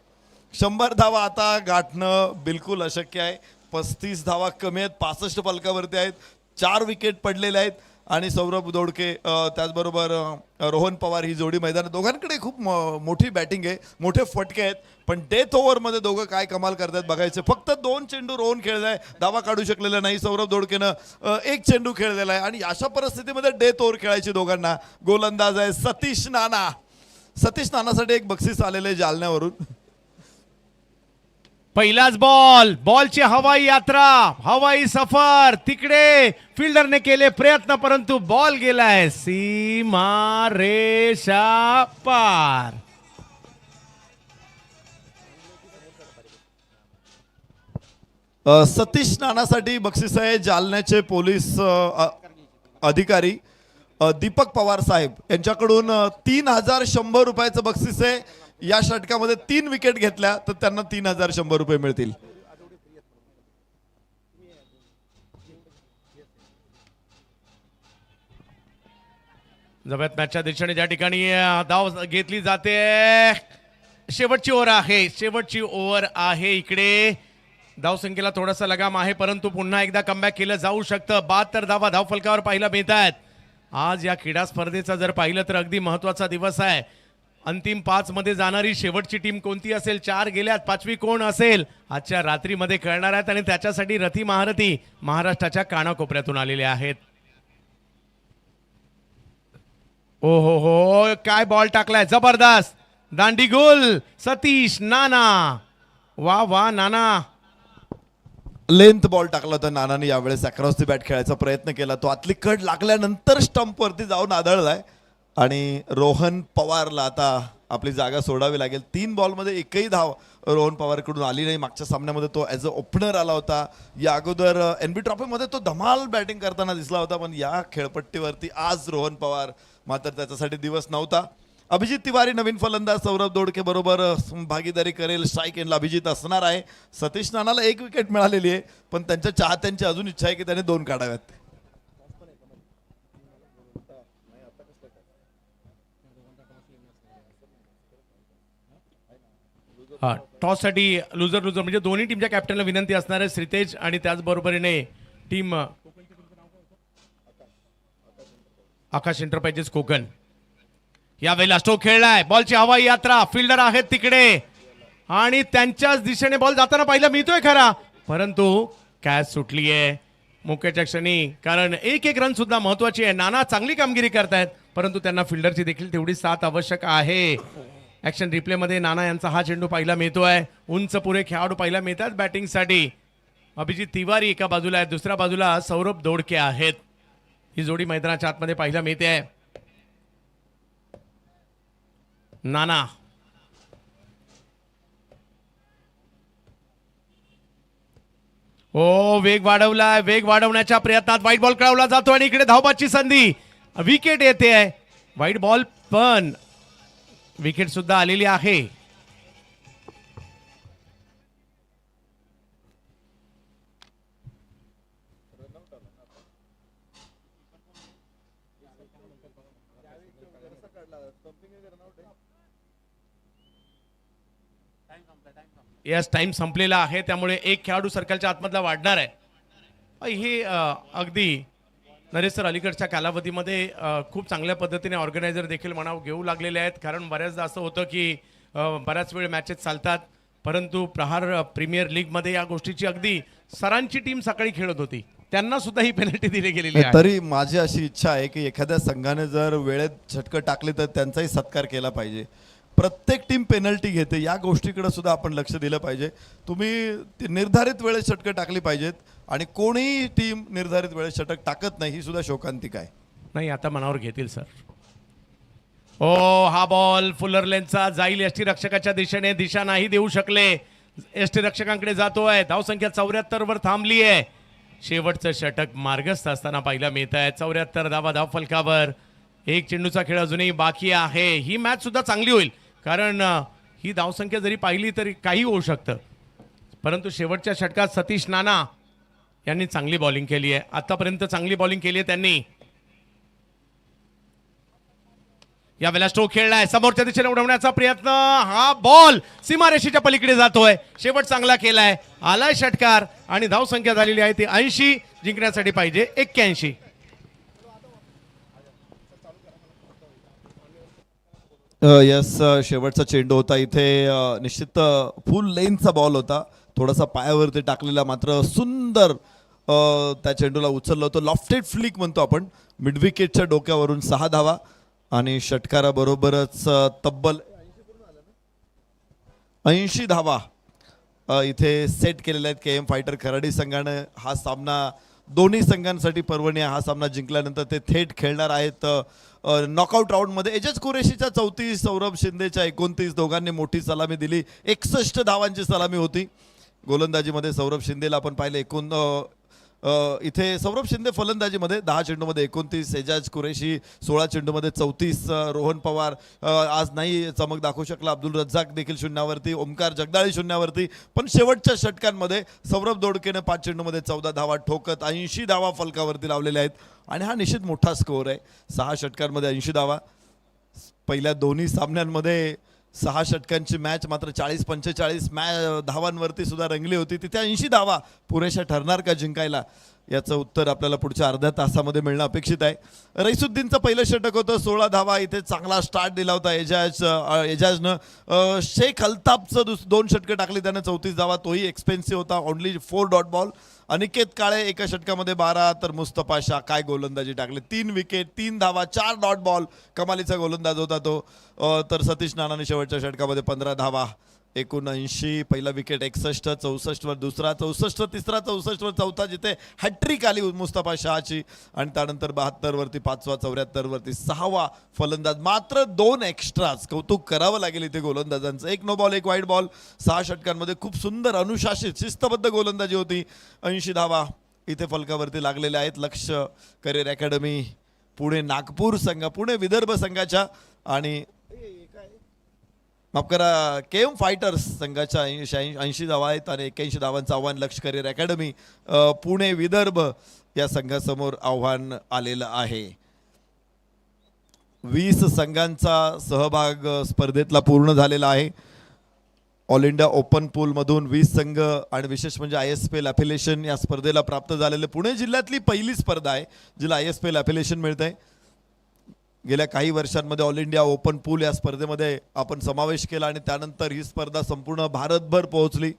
Speaker 1: 100 धावा आता गाठणं बिलकुल अशक्य आहे. 35 धावा कमी आहेत, 65 फलकावरती आहेत, 4 विकेट पडलेल्या आहेत. आणि सौरभ दोडके त्याचबरोबर रोहन पवार ही जोडी मैदान, दोघांकडे खूप मोठी बॅटिंग आहे, मोठे फटके आहेत. पण डेथ ओव्हरमध्ये दोघं काय कमाल करतात बघायचे. फक्त 2 चेंडू रोहन खेळलाय, धावा काढू शकलेला नाही. सौरभ दोडकेनं 1 चेंडू खेळलेला आहे. आणि अशा परिस्थितीमध्ये डेथ ओव्हर खेळायची दोघांना. गोलंदाज आहे सतीश नाना. सतीश नानासाठी एक बक्षीस आलेलं आहे जालन्यावरून.
Speaker 2: पहिलाच बॉल, बॉलची हवाई यात्रा, हवाई सफर. तिकडे फिल्डरने केले प्रयत्न, परंतु बॉल गेलाय सीमा रेषा पार.
Speaker 1: सतीश नानासाठी बक्षीस आहे जालन्याचे पोलीस अधिकारी दीपक पवार साहेब यांच्याकडून 3100 रुपयाचं बक्षीस आहे. या षटकामध्ये 3 विकेट घेतल्या तर त्यांना 3100 रुपये मिळतील.
Speaker 2: जब्यात मॅचच्या दिशेने ज्या ठिकाणी धाव घेतली जाते, शेवटची ओव्हर आहे, शेवटची ओव्हर आहे. इकडे धावसंख्येला थोडासा लगाम आहे, परंतु पुन्हा एकदा कमबॅक केलं जाऊ शकतं. 72 धावा धावफलकावर पाहायला मिळत आहेत. आज या क्रीडा स्पर्धेचा जर पाहिलं तर अगदी महत्वाचा दिवस आहे. अंतिम 5 मध्ये जाणारी शेवटची टीम कोणती असेल, 4 गेल्यात, 5वी कोण असेल, आजच्या रात्रीमध्ये कळणार आहेत. आणि त्याच्यासाठी रथी महारथी महाराष्ट्राच्या कानाकोपऱ्यातून आलेले आहेत. ओ हो, काय बॉल टाकलाय, जबरदस्त दांडी गोल. सतीश नाना, वा वा नाना.
Speaker 1: लेंथ बॉल टाकला होता नानाने यावेळेस. अक्रॉस द बॅट खेळायचा प्रयत्न केला, तो आतली कड लागल्यानंतर स्टंप वरती जाऊन आदळलाय. आणि रोहन पवारला आता आपली जागा सोडावी लागेल. 3 बॉलमध्ये एकही धाव रोहन पवारकडून आली नाही. मागच्या सामन्यामध्ये तो ॲज अ ओपनर आला होता. या अगोदर NB ट्रॉफीमध्ये तो धमाल बॅटिंग करताना दिसला होता. पण या खेळपट्टीवरती आज रोहन पवार मात्र त्याच्यासाठी दिवस नव्हता. अभिजित तिवारी नवीन फलंदाज सौरभ दोडके बरोबर भागीदारी करेल. स्ट्राईक एंडला अभिजित असणार आहे. सतीश नानाला 1 विकेट मिळालेली आहे, पण त्यांच्या चाहत्यांची अजून इच्छा आहे की त्याने 2 काढाव्यात.
Speaker 2: हा, टॉस साठी लुजर म्हणजे दोन्ही टीमच्या कॅप्टनला विनंती असणार आहे, श्रीतेज आणि त्याचबरोबरीने टीम आकाश एंटरप्राइजेस कोकण. यावेळेला स्ट्रोक खेळलाय, बॉलची हवाई यात्रा, फिल्डर आहेत तिकडे आणि त्यांच्याच दिशेने बॉल जाताना पाहिला मिळतोय खरा, परंतु कॅच सुटली आहे मुख्यच्या क्षणी. कारण 1-1 रन सुद्धा महत्वाची आहे. नाना चांगली कामगिरी करतायत, परंतु त्यांना फिल्डरची देखील तेवढी साथ आवश्यक आहे. ऍक्शन रिप्ले मध्ये नाना यांचा हा चेंडू पाहायला मिळतोय. उंच पुरे खेळाडू पाहायला मिळतात बॅटिंगसाठी. अभिजित तिवारी एका बाजूला आहे, दुसऱ्या बाजूला सौरभ दोडके आहेत. ही जोडी मैदानाच्या आतमध्ये पाहायला मिळते आहे. नाना ओ वेग वाढवलाय, वेग वाढवण्याच्या प्रयत्नात व्हाईट बॉल खेळवला जातो आणि इकडे धावबाची संधी, विकेट येते आहे. व्हाईट बॉल पण विकेट सुद्धा आलेली आहे. यस, टाइम संपलेला आहे, त्यामुळे एक खेळाडू सर्कलच्या आतमधला वाढणार आहे. हे अगदी नरेश सर अलीकडच्या कालावधीमध्ये खूप चांगल्या पद्धतीने ऑर्गनायझर देखील म्हणावं घेऊ लागलेले आहेत. कारण बऱ्याचदा असं होतं की बऱ्याच वेळ मॅचेस चालतात, परंतु प्रहार प्रीमियर लीगमध्ये या गोष्टीची अगदी सरांची टीम सकाळी खेळत होती, त्यांना सुद्धा ही पेनल्टी दिली गेलेली आहे.
Speaker 1: तरी माझी अशी इच्छा आहे की एखाद्या संघाने जर वेळेत झटकं टाकली तर त्यांचाही सत्कार केला पाहिजे. प्रत्येक टीम पेनल्टी घेते, या गोष्टीकडे सुद्धा आपण लक्ष दिलं पाहिजे. तुम्ही निर्धारित वेळेत षटकं टाकली पाहिजेत आणि कोणीही टीम निर्धारित वेळेत षटक टाकत नाही, ही सुद्धा शोकांतिक आहे.
Speaker 2: नाही, आता मनावर घेतील सर. ओ, हा बॉल फुलर लेनचा जाईल यष्टी रक्षकाच्या दिशेने, दिशा नाही देऊ शकले, यष्टी रक्षकांकडे जातोय. धावसंख्या 74 वर थांबली आहे. शेवटचं षटक मार्गस्थ असताना पाहायला मिळत आहे. 74 धावा धाव फलकावर. एक चेंडूचा खेळ अजूनही बाकी आहे. ही मॅच सुद्धा चांगली होईल, कारण ही धावसंख्या जरी पाहिली तरी काही होऊ शकतं, परंतु शेवटच्या षटकात सतीश नाना यांनी चांगली बॉलिंग केली आहे. आतापर्यंत चांगली बॉलिंग केली आहे त्यांनी. यावेळेला स्ट्रोक खेळलाय, समोरच्या दिशेने उडवण्याचा प्रयत्न, हा बॉल सीमारेषेच्या पलीकडे जातोय. शेवट चांगला केलाय, आलाय षटकार आणि धावसंख्या झालेली आहे ती 80. जिंकण्यासाठी पाहिजे 81.
Speaker 1: यस, शेवटचा चेंडू होता इथे. निश्चित फुल लेनचा बॉल होता, थोडासा पायावरती टाकलेला, मात्र सुंदर त्या चेंडूला उचललं होतं. लॉफ्टेड फ्लिक म्हणतो आपण. मिडविकेटच्या डोक्यावरून 6 धावा आणि षटकाराबरोबरच तब्बल 80 धावा इथे सेट केलेल्या आहेत KM फायटर खराडी संघानं. हा सामना दोन्ही संघांसाठी पर्वणी आहे. हा सामना जिंकल्यानंतर ते थेट खेळणार आहेत नॉकआउट राऊंडमध्ये. एजाज कुरेशीच्या 34, सौरभ शिंदेच्या 29, दोघांनी मोठी सलामी दिली. 61 धावांची सलामी होती. गोलंदाजीमध्ये सौरभ शिंदेला आपण पाहिलं एकूण इथे सौरभ शिंदे फलंदाजीमध्ये 10 चेंडूमध्ये 29, एजाज कुरेशी 16 चेंडूमध्ये 34, रोहन पवार आज नाही चमक दाखवू शकला, अब्दुल रज्जाक देखील शून्यावरती, ओमकार जगदाळी शून्यावरती. पण शेवटच्या षटकांमध्ये सौरभ दोडकेने 5 चेंडूमध्ये 14 धावा ठोकत 80 धावा फलकावरती लावलेल्या आहेत आणि हा निश्चित मोठा स्कोअर आहे. 6 षटकांमध्ये 80 धावा. पहिल्या दोन्ही सामन्यांमध्ये 6 षटकांची मॅच मात्र 40-45 धावांवरती सुद्धा रंगली होती. तिथे 80 धावा पुरेशा ठरणार का जिंकायला, याचं उत्तर आपल्याला पुढच्या अर्ध्या तासामध्ये मिळणं अपेक्षित आहे. रईसुद्दीनचं पहिलं षटक होतं, 16 धावा. इथे चांगला स्टार्ट दिला होता एजाजनं. शेख अल्ताफचं 2 षटकं टाकली त्यानं, 34 धावा. तोही एक्सपेन्सिव्ह होता, ओनली 4 डॉट बॉल. अनिकेत काळे एका षटकामध्ये 12, तर मुस्तफा शाह काय गोलंदाजी टाकले, 3 विकेट, 3 धावा, 4 डॉट बॉल. कमालीचा गोलंदाज होता तो. तर सतीश नानाने शेवटच्या षटकामध्ये 15 धावा, एकूण 80. पहिला विकेट 61, 64 वर दुसरा, 64 तिसरा, 64 वर चौथा, जिथे हॅट्रिक आली मुस्तफा शहाची. आणि त्यानंतर 72 वरती 5वा, 74 वरती 6वा फलंदाज. मात्र 2 एक्स्ट्राज. कौतुक करावं लागेल इथे गोलंदाजांचं. 1 नो बॉल 1 वाईड बॉल. 6 षटकांमध्ये खूप सुंदर अनुशासित शिस्तबद्ध गोलंदाजी होती. 80 धावा इथे फलकावरती लागलेल्या आहेत. लक्ष करिअर अकॅडमी पुणे नागपूर संघ, पुणे विदर्भ संघाच्या आणि माफ करा KM फायटर्स संघाच्या 80 धावा आहेत आणि 81 धावांचं आव्हान लक्ष करिअर अकॅडमी पुणे विदर्भ या संघासमोर आव्हान आलेलं आहे. 20 संघांचा सहभाग स्पर्धेतला पूर्ण झालेला आहे. ऑल इंडिया ओपन पूलमधून 20 संघ आणि विशेष म्हणजे ISPL अफिलिएशन या स्पर्धेला प्राप्त झालेले. पुणे जिल्ह्यातली पहिली स्पर्धा आहे जिला ISPL अफिलिएशन मिळत आहे. गेल्या काही वर्षांमध्ये ऑल इंडिया ओपन पूल या स्पर्धेमध्ये आपण समावेश केला आणि त्यानंतर ही स्पर्धा संपूर्ण भारतभर पोहोचली.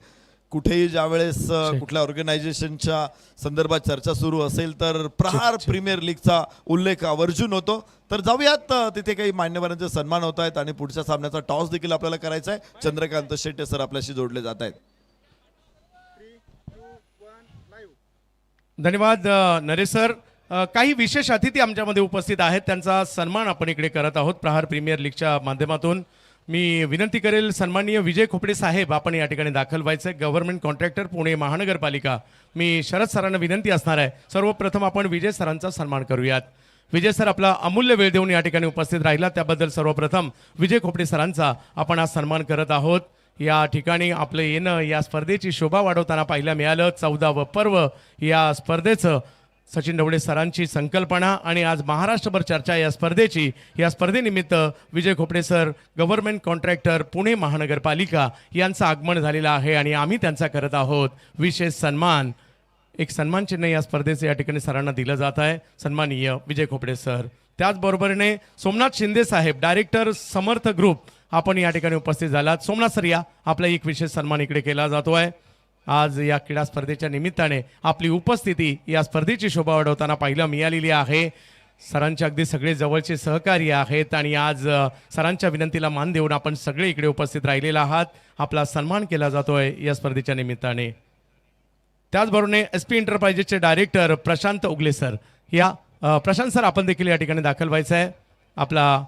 Speaker 1: कुठेही ज्यावेळेस कुठल्या ऑर्गनायझेशनच्या संदर्भात चर्चा सुरू असेल तर प्रहार प्रीमियर लीगचा उल्लेख आवर्जून होतो. तर जाऊयात, तिथे काही मान्यवरांचे सन्मान होत आहेत आणि पुढच्या सामन्याचा टॉस देखील आपल्याला करायचा आहे. चंद्रकांत शेट्टे सर आपल्याशी जोडले जात आहेत.
Speaker 2: धन्यवाद नरेश सर. काही विशेष अतिथी आमच्यामध्ये उपस्थित आहेत, त्यांचा सन्मान आपण इकडे करत आहोत प्रहार प्रीमियर लीगच्या माध्यमातून. मी विनंती करेल सन्माननीय विजय खोपडे साहेब आपण या ठिकाणी दाखल व्हायचं आहे. गव्हर्नमेंट कॉन्ट्रॅक्टर पुणे महानगरपालिका. मी शरद सरांना विनंती असणार आहे, सर्वप्रथम आपण विजय सरांचा सन्मान करूयात. विजय सर आपला अमूल्य वेळ देऊन या ठिकाणी उपस्थित राहिला त्याबद्दल सर्वप्रथम विजय खोपडे सरांचा आपण आज सन्मान करत आहोत. या ठिकाणी आपलं येणं या स्पर्धेची शोभा वाढवताना पाहायला मिळालं. 14वं पर्व या स्पर्धेचं सचिन ढवळे सरांची संकल्पना आणि आज महाराष्ट्रभर चर्चा या स्पर्धेची. या स्पर्धेनिमित्त Vijay Khopade sir government contractor Pune महानगरपालिका यांचं आगमन झालेलं आहे आणि आम्ही त्यांचा करत आहोत विशेष सन्मान. एक सन्मान चिन्ह या स्पर्धेचं या ठिकाणी सरांना दिलं जात आहे. सन्माननीय विजय खोपडे सर. त्याचबरोबरीने सोमनाथ शिंदे साहेब डायरेक्टर समर्थ ग्रुप आपण या ठिकाणी उपस्थित झालात. सोमनाथ सर या आपला एक विशेष सन्मान इकडे केला जातोय. आज या क्रीडा स्पर्धेच्या निमित्ताने आपली उपस्थिती या स्पर्धेची शोभा वाढवताना पाहायला मिळालेली आहे. सरांचे अगदी सगळे जवळचे सहकारी आहेत आणि आज सरांच्या विनंतीला मान देऊन आपण सगळे इकडे उपस्थित राहिलेला आहात. आपला सन्मान केला जातोय या स्पर्धेच्या निमित्ताने. त्याचबरोबर एस पी एंटरप्राइजेसचे डायरेक्टर प्रशांत उगले सर या प्रशांत सर आपण देखील या ठिकाणी दाखल व्हायचं आहे. आपला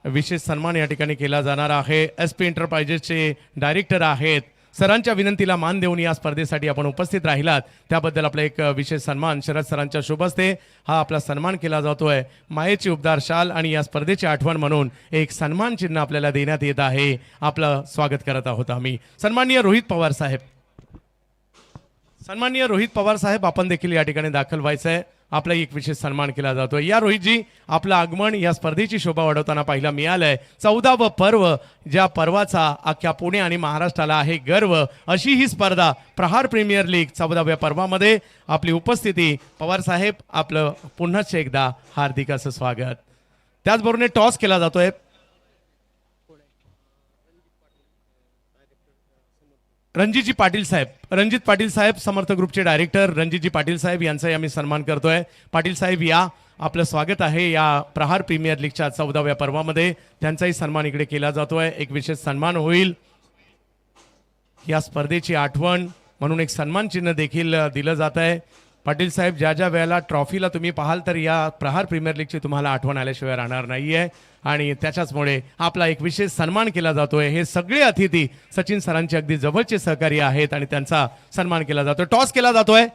Speaker 2: विशेष सन्मान या ठिकाणी केला जाणार आहे. एस पी एंटरप्राइजेसचे डायरेक्टर आहेत. सरांच्या विनंतीला मान देऊन या स्पर्धेसाठी आपण उपस्थित राहिलात त्याबद्दल आपला एक विशेष सन्मान शरद सरांच्या शुभ हस्ते हा आपला सन्मान केला जातोय. मायेची उबदार शाल आणि या स्पर्धेची आठवण म्हणून एक सन्मान चिन्ह आपल्याला देण्यात येत आहे. आपलं स्वागत करत आहोत आम्ही. सन्माननीय रोहित पवार साहेब, सन्माननीय रोहित पवार साहेब आपण देखील या ठिकाणी दाखल व्हायचं आहे. आपला एक विशेष सन्मान केला जातोय. या रोहितजी आपलं आगमन या स्पर्धेची शोभा वाढवताना पाहायला मिळालंय. 14व पर्व, ज्या पर्वाचा अख्ख्या पुणे आणि महाराष्ट्राला आहे गर्व, अशी ही स्पर्धा प्रहार प्रीमियर लीग 14व्या पर्वामध्ये आपली उपस्थिती. पवार साहेब आपलं पुन्हाच एकदा हार्दिक असं स्वागत. त्याचबरोबर टॉस केला जातोय. रणजितजी पाटील साहेब, रणजित पाटील साहेब समर्थ ग्रुपचे डायरेक्टर रणजितजी पाटील साहेब यांचाही आम्ही सन्मान करतोय. पाटील साहेब या आपलं स्वागत आहे या प्रहार प्रीमियर लीगच्या 14व्या पर्वामध्ये. त्यांचाही सन्मान इकडे केला जातोय. एक विशेष सन्मान होईल. या स्पर्धेची आठवण म्हणून एक सन्मान चिन्ह देखील दिलं जात आहे. पाटील साहेब ज्या ज्या वेळेला ट्रॉफीला तुम्ही पाहाल तर या प्रहार प्रीमियर लीगची तुम्हाला आठवण आल्याशिवाय राहणार नाहीये आणि त्याच्याचमुळे आपला एक विशेष सन्मान केला जातोय. हे सगळे अतिथी सचिन सरांचे अगदी जवळचे सहकारी आहेत आणि त्यांचा सन्मान केला जातोय. टॉस केला जातोय.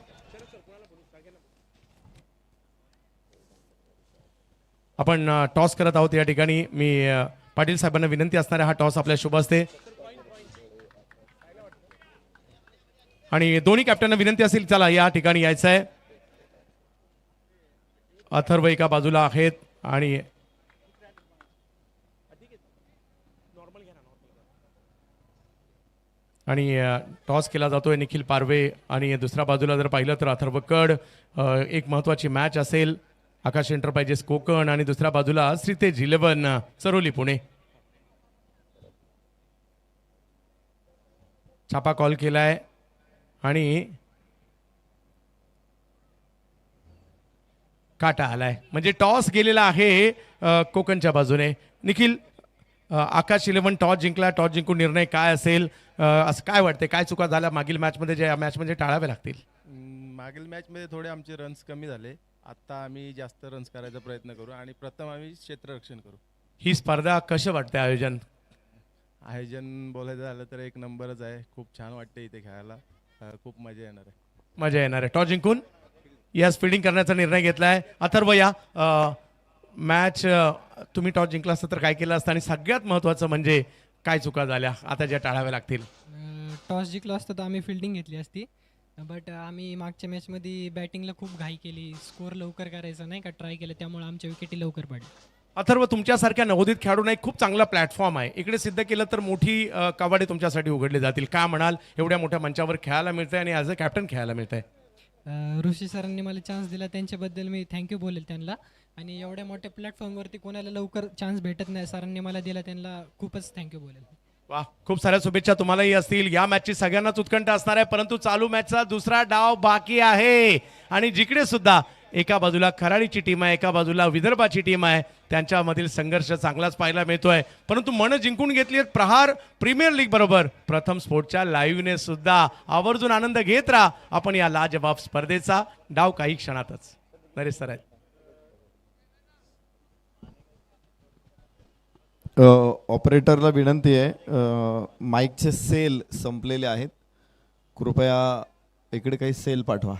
Speaker 2: आपण टॉस करत आहोत या ठिकाणी. मी पाटील साहेबांना विनंती असणारा हा टॉस आपल्या शुभ असते आणि दोन्ही कॅप्टनना विनंती असेल चला या ठिकाणी यायचं आहे. अथर्व एका बाजूला आहेत आणि टॉस केला जातोय. निखिल पारवे आणि दुसऱ्या बाजूला जर पाहिलं तर अथर्व कड. एक महत्वाची मॅच असेल. आकाश एंटरप्राइजेस कोकण आणि दुसऱ्या बाजूला श्रीतेज 11 चरोली पुणे. छापा कॉल केलाय आणि काटा आलाय म्हणजे टॉस गेलेला आहे कोकणच्या बाजूने. निखिल, आकाश 11 टॉस जिंकला. टॉस जिंकून निर्णय काय असेल असं काय वाटतंय? काय चुका झाल्या मागील मॅचमध्ये जे या मॅचमध्ये टाळावे लागतील?
Speaker 3: मागील मॅचमध्ये थोडे आमचे रन्स कमी झाले. आता आम्ही जास्त रन्स करायचा प्रयत्न करू आणि प्रथम आम्ही क्षेत्ररक्षण करू.
Speaker 2: ही स्पर्धा कशी वाटते? आयोजन
Speaker 3: बोलायचं झालं तर एक नंबरच आहे. खूप छान वाटते इथे खेळायला. खूप मजा येणार आहे.
Speaker 2: मजा येणार आहे. टॉस जिंकून या स्पीडिंग करण्याचा निर्णय घेतलाय. अथर्व या मॅच तुम्ही टॉस जिंकला असतं तर काय केलं असतं आणि सगळ्यात महत्त्वाचं म्हणजे काय चुका झाल्या आता ज्या टाळाव्या लागतील?
Speaker 4: टॉस जिंकलो असतं तर आम्ही फिल्डिंग घेतली असती. बट आम्ही मागच्या मॅचमध्ये बॅटिंगला खूप घाई केली. स्कोअर लवकर करायचा नाही का ट्राय केलं, त्यामुळे आमच्या विकेटी लवकर पडल्या.
Speaker 2: अथर्व, तुमच्यासारख्या नवोदित खेळाडूंना एक खूप चांगला प्लॅटफॉर्म आहे. इकडे सिद्ध केलं तर मोठी कवाडे तुमच्यासाठी उघडले जातील. काय म्हणाल? एवढ्या मोठ्या मंचावर खेळायला मिळतंय आणि ॲज अ कॅप्टन खेळायला मिळतंय.
Speaker 4: ऋषी सरांनी मला चान्स दिला, त्यांच्याबद्दल मी थँक्यू बोलेल त्यांना. आणि एवढ्या मोठ्या प्लॅटफॉर्मवरती कोणाला लवकर चान्स भेटत नाही, सरांनी मला दिला, त्यांना खूपच थँक्यू बोलेल.
Speaker 2: वा, खूप साऱ्या शुभेच्छा तुम्हालाही असतील. या मॅचची सगळ्यांनाच उत्कंठ असणार आहे, परंतु चालू मॅचचा दुसरा डाव बाकी आहे आणि जिकडे सुद्धा एका बाजूला खराडीची टीम आहे, एका बाजूला विदर्भाची टीम आहे. त्यांच्यामधील संघर्ष चांगलाच पाहायला मिळतोय. परंतु मन जिंकून घेतली प्रहार प्रीमियर लीग बरोबर प्रथम स्पोर्टच्या लाईव्हने सुद्धा आवर्जून आनंद घेत राहा आपण या लाजवाब स्पर्धेचा. डाव काही क्षणातच. नरेश सर आहेत.
Speaker 1: ऑपरेटरला विनंती आहे, माईकचे सेल संपलेले आहेत, कृपया इकडे काही सेल पाठवा.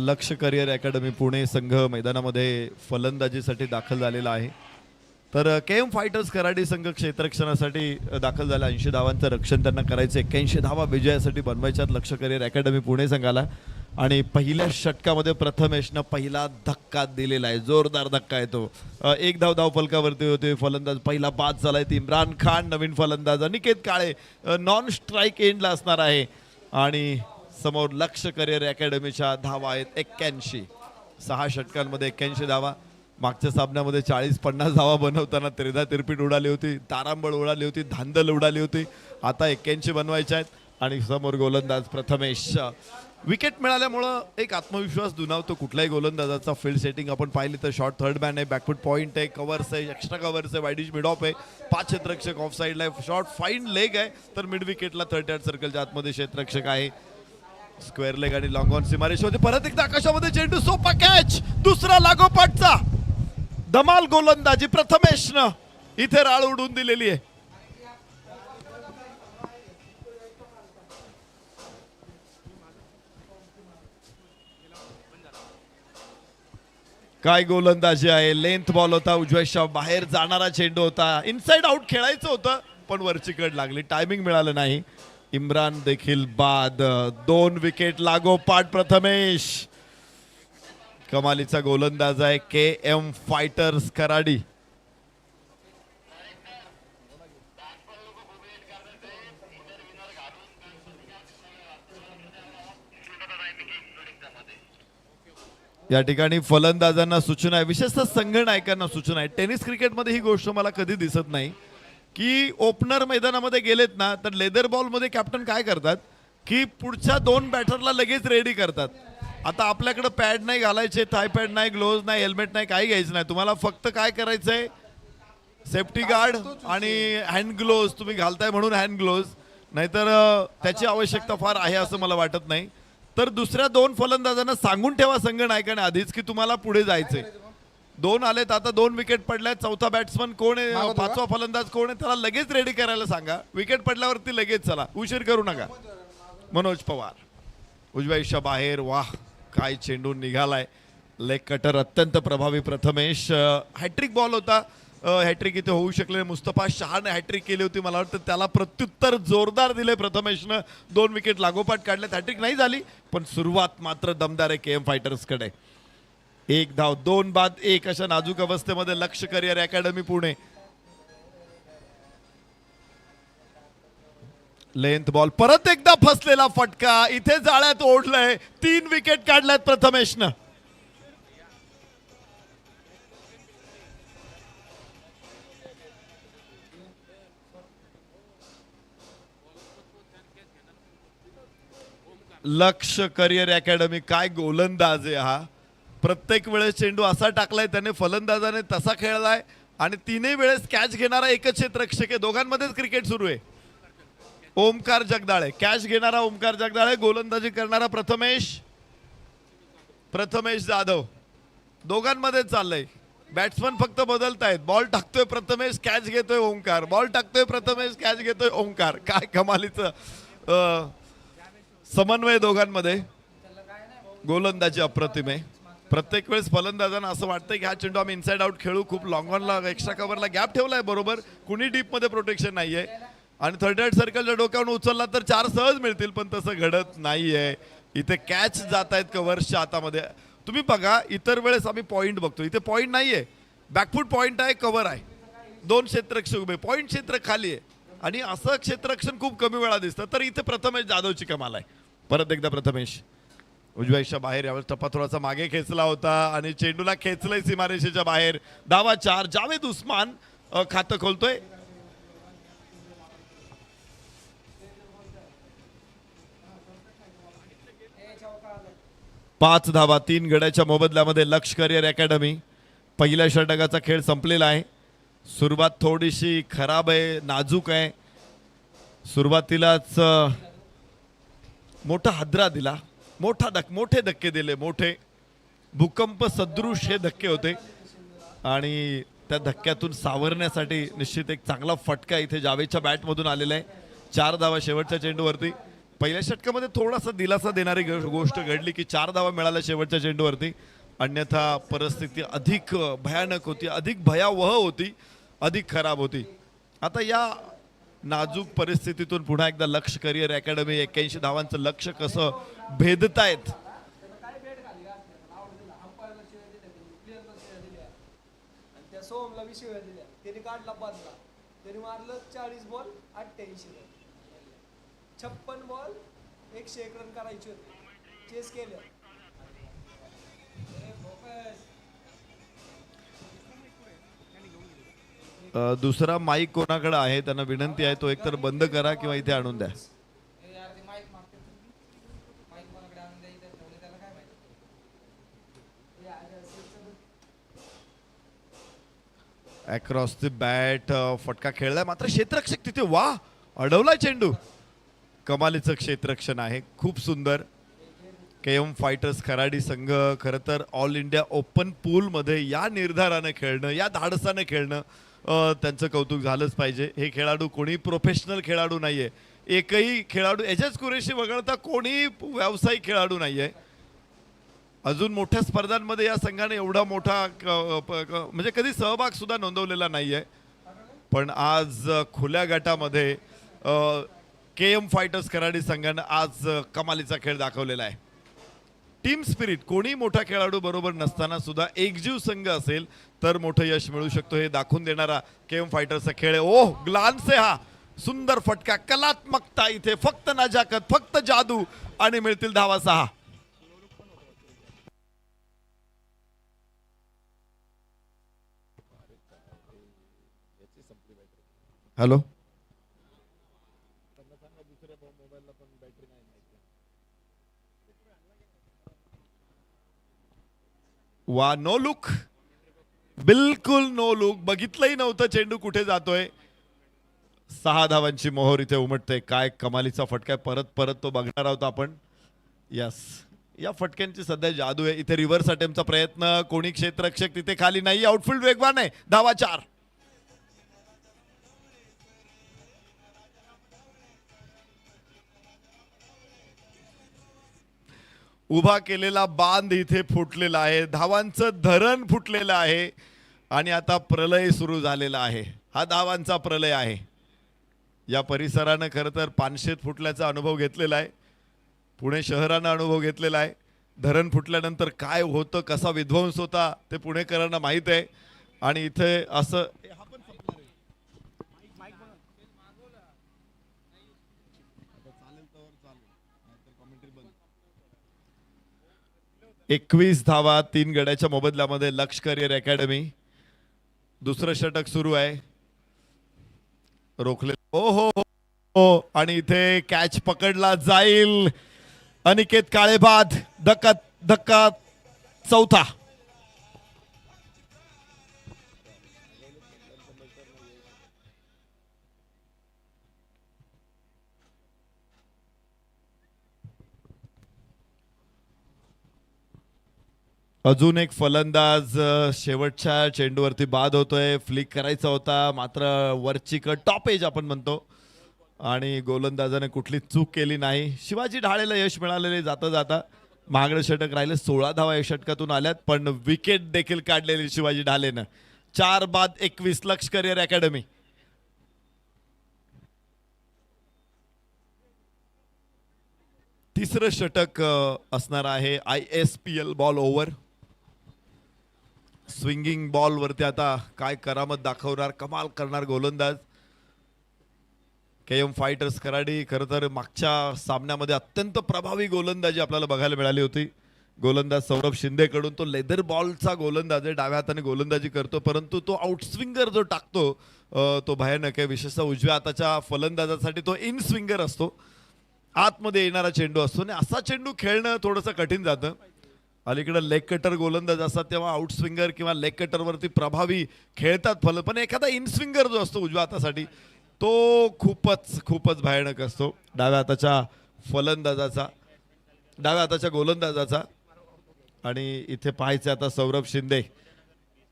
Speaker 1: लक्ष करिअर अकॅडमी पुणे संघ मैदानामध्ये फलंदाजीसाठी दाखल झालेला आहे. तर केएम फायटर्स कराडी संघ क्षेत्ररक्षणासाठी दाखल झाला. 80 धावांचं रक्षण त्यांना करायचं. 81 धावा विजयासाठी बनवायच्यात लक्ष करिअर अकॅडमी पुणे संघाला. आणि पहिल्या षटकामध्ये प्रथमेशनं पहिला धक्का दिलेला आहे. जोरदार धक्का आहे तो. एक धाव फलकावरती होते. फलंदाज पहिला बाद झालाय. इम्रान खान नवीन फलंदाज. अनिकेत काळे नॉन स्ट्राईक एंडला असणार आहे. आणि समोर लक्ष करिअर अकॅडमीच्या धावा आहेत 81. 6 षटकांमध्ये 81 धावा. मागच्या सामन्यामध्ये 40-50 धावा बनवताना त्रिधा तिरपीट उडाली होती. तारांबळ उडाली होती. धांदल उडाली होती. आता 81 बनवायच्या आहेत. आणि समोर गोलंदाज प्रथमेश. विकेट मिळाल्यामुळं एक आत्मविश्वास दुणावतो कुठल्याही गोलंदाजाचा. फील्ड सेटिंग आपण पाहिली तर शॉर्ट थर्ड मॅन आहे. बॅकफूट पॉईंट आहे. कव्हर्स आहे. एक्स्ट्रा कव्हर्स आहे. वाईडिश मिड ऑफ आहे. 5 क्षेत्ररक्षक ऑफ साईडला आहे. शॉर्ट फाईन लेग आहे. तर मिड विकेटला 38 सर्कलच्या आतमध्ये क्षेत्ररक्षक आहे. स्क्वेअर लेग आणि लॉंग ऑन सीमारेषेमध्ये परत एकदा आकाशामध्ये चेंडू. सोपा कॅच. दुसरा लागोपाठचा धमाल गोलंदाजी प्रथमेशनं इथे राळ उडून दिलेली आहे. काय गोलंदाजी आहे. लेंथ बॉल होता. उजव्याच्या बाहेर जाणारा चेंडू होता. इनसाइड आउट खेळायचं होतं पण वरची कड लागली. टायमिंग मिळालं नाही. इम्रान देखील बाद. 2 विकेट लागोपाठ प्रथमेश. कमालीचा गोलंदाज आहे केएम फायटर्स कराडी. या ठिकाणी फलंदाजांना सूचना आहे. विशेषतः संघनायकांना सूचना आहे. टेनिस क्रिकेटमध्ये ही गोष्ट मला कधी दिसत नाही की ओपनर मैदानामध्ये गेलेत ना तर लेदर बॉल मध्ये कॅप्टन काय करतात की पुढच्या 2 बॅटरला लगेच रेडी करतात. आता आपल्याकडे पॅड नाही घालायचे. थाय पॅड नाही. ग्लोव्ज नाही. हेल्मेट नाही. काही घ्यायचं नाही. तुम्हाला फक्त काय करायचंय सेफ्टी गार्ड आणि हँड ग्लोव्ज तुम्ही घालताय म्हणून हँड ग्लोव्ज. नाहीतर त्याची आवश्यकता फार आहे असं मला वाटत नाही. तर दुसऱ्या 2 फलंदाजांना सांगून ठेवा संघनायकाने आधीच की तुम्हाला पुढे जायचंय. 2 आलेत. आता 2 विकेट पडल्यात. चौथा बॅट्समन कोण आहे. 5वा फलंदाज कोण आहे त्याला लगेच रेडी करायला सांगा. विकेट पडल्यावरती लगेच चला. उशीर करू नका. मनोज पवार उजव्या बाहेर. वाह काय चेंडू निघालाय. लेग कटर अत्यंत प्रभावी प्रथमेश. हॅट्रिक बॉल होता. हॅट्रिक इथे होऊ शकले. मुस्तफा शहाने हॅट्रिक केली होती. मला वाटतं त्याला प्रत्युत्तर जोरदार दिले प्रथमेशनं. 2 विकेट लागोपाठ काढल्यात. हॅट्रिक नाही झाली पण सुरुवात मात्र दमदार आहे केएम फायटर्स कडे. 1 धाव 2 बाद 1 अशा नाजूक अवस्थेमध्ये लक्ष career academy Pune. Length ball परत एकदा फसलेला फटका. इथे जाळ्यात ओढलंय. 3 विकेट काढल्यात प्रथमेशनं. लक्ष करिअर अकॅडमी काय गोलंदाज आहे हा. प्रत्येक वेळेस चेंडू असा टाकलाय त्याने. फलंदाजाने तसा खेळलाय आणि 3ही वेळेस कॅच घेणारा एकच क्षेत्ररक्षक आहे. दोघांमध्येच क्रिकेट सुरू आहे. ओमकार जगदाळे कॅच घेणारा ओमकार जगदाळे. गोलंदाजी करणारा प्रथमेश जाधव. दोघांमध्येच चाललंय. बॅट्समन फक्त बदलतायत. बॉल टाकतोय प्रथमेश. कॅच घेतोय ओमकार. बॉल टाकतोय प्रथमेश. कॅच घेतोय ओमकार. काय कमालीचं समन्वय दोघांमध्ये. गोलंदाजी अप्रतिम आहे. प्रत्येक वेळेस फलंदाजांना असं वाटतं की हा चेंडू आम्ही इनसाइड आउट खेळू. खूप लॉंग ऑनला एक्स्ट्रा कव्हरला गॅप ठेवलाय बरोबर. कुणी डीप मध्ये प्रोटेक्शन नाहीये. आणि 38 सर्कलच्या डोक्यावरून उचलला तर 4 सहज मिळतील पण तसं घडत नाहीये. इथे कॅच जात आहेत कव्हर्सच्या हातामध्ये. तुम्ही बघा इतर वेळेस आम्ही पॉईंट बघतो. इथे पॉईंट नाहीये. बॅकफूट पॉईंट आहे. कव्हर आहे. 2 क्षेत्ररक्षक उभे. पॉईंट क्षेत्र खाली आहे. आणि असं क्षेत्ररक्षण खूप कमी वेळा दिसतं. तर इथे प्रथमेश जाधवची कमाल आहे. परत एकदा प्रथमेश उजव्याच्या बाहेर. यावेळेस टप्पा थोडासा मागे खेचला होता आणि चेंडूला खेचलंय सीमारेषेच्या बाहेर. धावा 4. जावेद उस्मान खातं खोलतोय. पाच धावा 3 गड्याच्या मोबदल्यामध्ये लक्ष करिअर अकॅडमी. पहिल्या षटकाचा खेळ संपलेला आहे. सुरुवात थोडीशी खराब आहे, नाजूक आहे. सुरुवातीलाच मोठा हादरा दिला, मोठे धक्के दिले, मोठे भूकंप सदृश हे धक्के होते आणि त्या धक्क्यातून सावरण्यासाठी निश्चित एक चांगला फटका इथे जावेदच्या बॅटमधून आलेला आहे. 4 धावा शेवटच्या चेंडूवरती. पहिल्या षटकामध्ये थोडासा दिलासा देणारी गोष्ट घडली की 4 धावा मिळाल्या शेवटच्या चेंडूवरती. अन्यथा परिस्थिती अधिक भयानक होती, अधिक भयावह होती, अधिक खराब होती. आता या नाजूक परिस्थितीतून पुन्हा एकदा लक्ष करिअर अकॅडमी 81 धावांचं लक्ष कसं भेदतायत.
Speaker 5: सोमला 20 वेळा दिल्या, त्याने काढला 15, त्याने मारलं 40 बॉल 88 रन, 56 बॉल 101 रन करायचे होते, चेस केलं.
Speaker 1: दुसरा माईक कोणाकडे आहे त्यांना विनंती आहे तो एकतर बंद करा किंवा इथे आणून द्या. अक्रॉस द बॅट फटका खेळलाय, मात्र क्षेत्ररक्षक तिथे वा अडवलाय चेंडू. कमालीचं क्षेत्ररक्षण आहे, खूप सुंदर. केएम फायटर्स खराडी संघ खरं तर ऑल इंडिया ओपन पूलमध्ये या निर्धारानं खेळणं, या धाडसानं खेळणं त्यांचं कौतुक झालंच पाहिजे. हे खेळाडू कोणी प्रोफेशनल खेळाडू नाहीये, एकही खेळाडू एजाज कुरेशी वगळता कोणी व्यावसायिक खेळाडू नाहीये. अजून मोठ्या स्पर्धांमध्ये या संघाने एवढा मोठा म्हणजे कधी सहभाग सुद्धा नोंदवलेला नाहीये. पण आज खुल्या गटामध्ये केएम फायटर्स खराडी संघानं आज कमालीचा खेळ दाखवलेला आहे. टीम स्पिरिट, कोणी मोठा खेळाडू बरोबर नसताना सुद्धा एकजीव संघ असेल तर मोठं यश मिळू शकतो हे दाखवून देणारा केएम फायटर्सचा खेळ आहे. ओह ग्लान्स आहे हा, सुंदर फटका, कलात्मकता इथे, फक्त नजाकत, फक्त जादू आणि मिळतील धावा 6. हॅलो वा, नो लुक, बिलकुल नो लुक, बघितलंही नव्हतं चेंडू कुठे जातोय. 6 धावांची मोहर इथे उमटते. काय कमालीचा फटका, परत परत तो बघणार आहोत आपण. यस, या फटक्यांची सध्या जादू आहे. इथे रिव्हर्स अटेम्प्टचा प्रयत्न, कोणी क्षेत्ररक्षक तिथे खाली नाही, आउटफील्ड वेगवान आहे, धावा 4. उभा केलेला बांध इथे फुटलेला आहे, धावांचं धरण फुटलेलं आहे आणि आता प्रलय सुरू झालेला आहे. हा धावांचा प्रलय आहे. या परिसरानं खरं तर 500 फुटल्याचा अनुभव घेतलेला आहे, पुणे शहरानं अनुभव घेतलेला आहे. धरण फुटल्यानंतर काय होतं, कसा विध्वंस होता ते पुणेकरांना माहीत आहे. आणि इथे असं 21 धावा 3 गड्याच्या मोबदल्यामध्ये लक्ष करिअर अकॅडमी. दुसरं षटक सुरू आहे, रोखले. ओ हो हो, आणि इथे कॅच पकडला जाईल. अनिकेत काळेबाद, धक्का 4था. अजून एक फलंदाज शेवटच्या चेंडूवरती बाद होतोय. फ्लिक करायचा होता, मात्र वरची कट, टॉप एज आपण म्हणतो, आणि गोलंदाजाने कुठली चूक केली नाही. शिवाजी ढाळेला यश मिळालेले जाता जाता. महागडं षटक राहिले, 16 धावा या षटकातून आल्यात, पण विकेट देखील काढलेली शिवाजी ढालेनं. 4 बाद 21 लक्ष करिअर अकॅडमी. तिसरं षटक असणार आहे ISPL ball over. Swinging ball वरती आता काय करामत दाखवणार, कमाल करणार गोलंदाज. केएम फायटर्स खराडी खरं तर मागच्या सामन्यामध्ये अत्यंत प्रभावी गोलंदाजी आपल्याला बघायला मिळाली होती. गोलंदाज सौरभ शिंदेकडून. तो लेदर बॉलचा गोलंदाज आहे, डाव्या हाताने गोलंदाजी करतो, परंतु तो आउटस्विंगर जो टाकतो तो भयानक आहे. विशेषतः उजव्या हाताच्या फलंदाजासाठी तो इन स्विंगर असतो, आतमध्ये येणारा चेंडू असतो आणि असा चेंडू खेळणं थोडंसं कठीण जातं. अलीकडे लेग कटर गोलंदाज असतात तेव्हा आउट स्विंगर किंवा लेग कटरवरती प्रभावी खेळतात पण एखादा इन स्विंगर जो असतो उजव्या हातासाठी तो खूपच भयानक असतो डाव्या हाताच्या गोलंदाजाचा. आणि इथे पाहायचं आता सौरभ शिंदे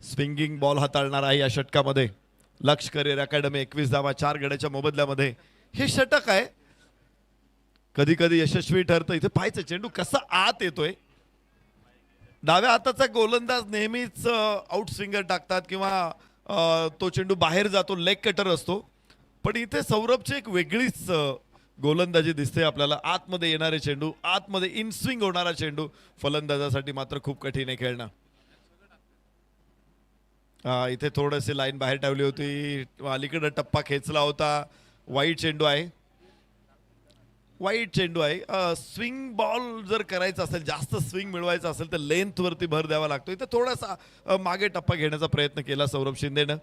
Speaker 1: स्विंगिंग बॉल हाताळणार आहे या षटकामध्ये. लक्ष करिअर अकॅडमी 21 धावा 4 गड्याच्या मोबदल्यामध्ये. हे षटक आहे कधी कधी यशस्वी ठरतं. इथे पाहायचं चेंडू कसा आत येतोय. डाव्या हाताचा गोलंदाज नेहमीच आउट स्विंगर टाकतात किंवा तो चेंडू बाहेर जातो, लेग कटर असतो. पण इथे सौरभची एक वेगळीच गोलंदाजी दिसते आपल्याला. आतमध्ये येणारे चेंडू, आतमध्ये इन स्विंग होणारा चेंडू फलंदाजासाठी मात्र खूप कठीण आहे खेळणं. इथे थोडीशी लाईन बाहेर ठेवली होती, अलीकडे टप्पा खेचला होता. वाईट चेंडू आहे. स्विंग बॉल जर करायचा असेल, जास्त स्विंग मिळवायचा असेल तर लेंथ वरती भर द्यावा लागतो. इथे थोडासा मागे टप्पा घेण्याचा प्रयत्न केला सौरभ शिंदेनं.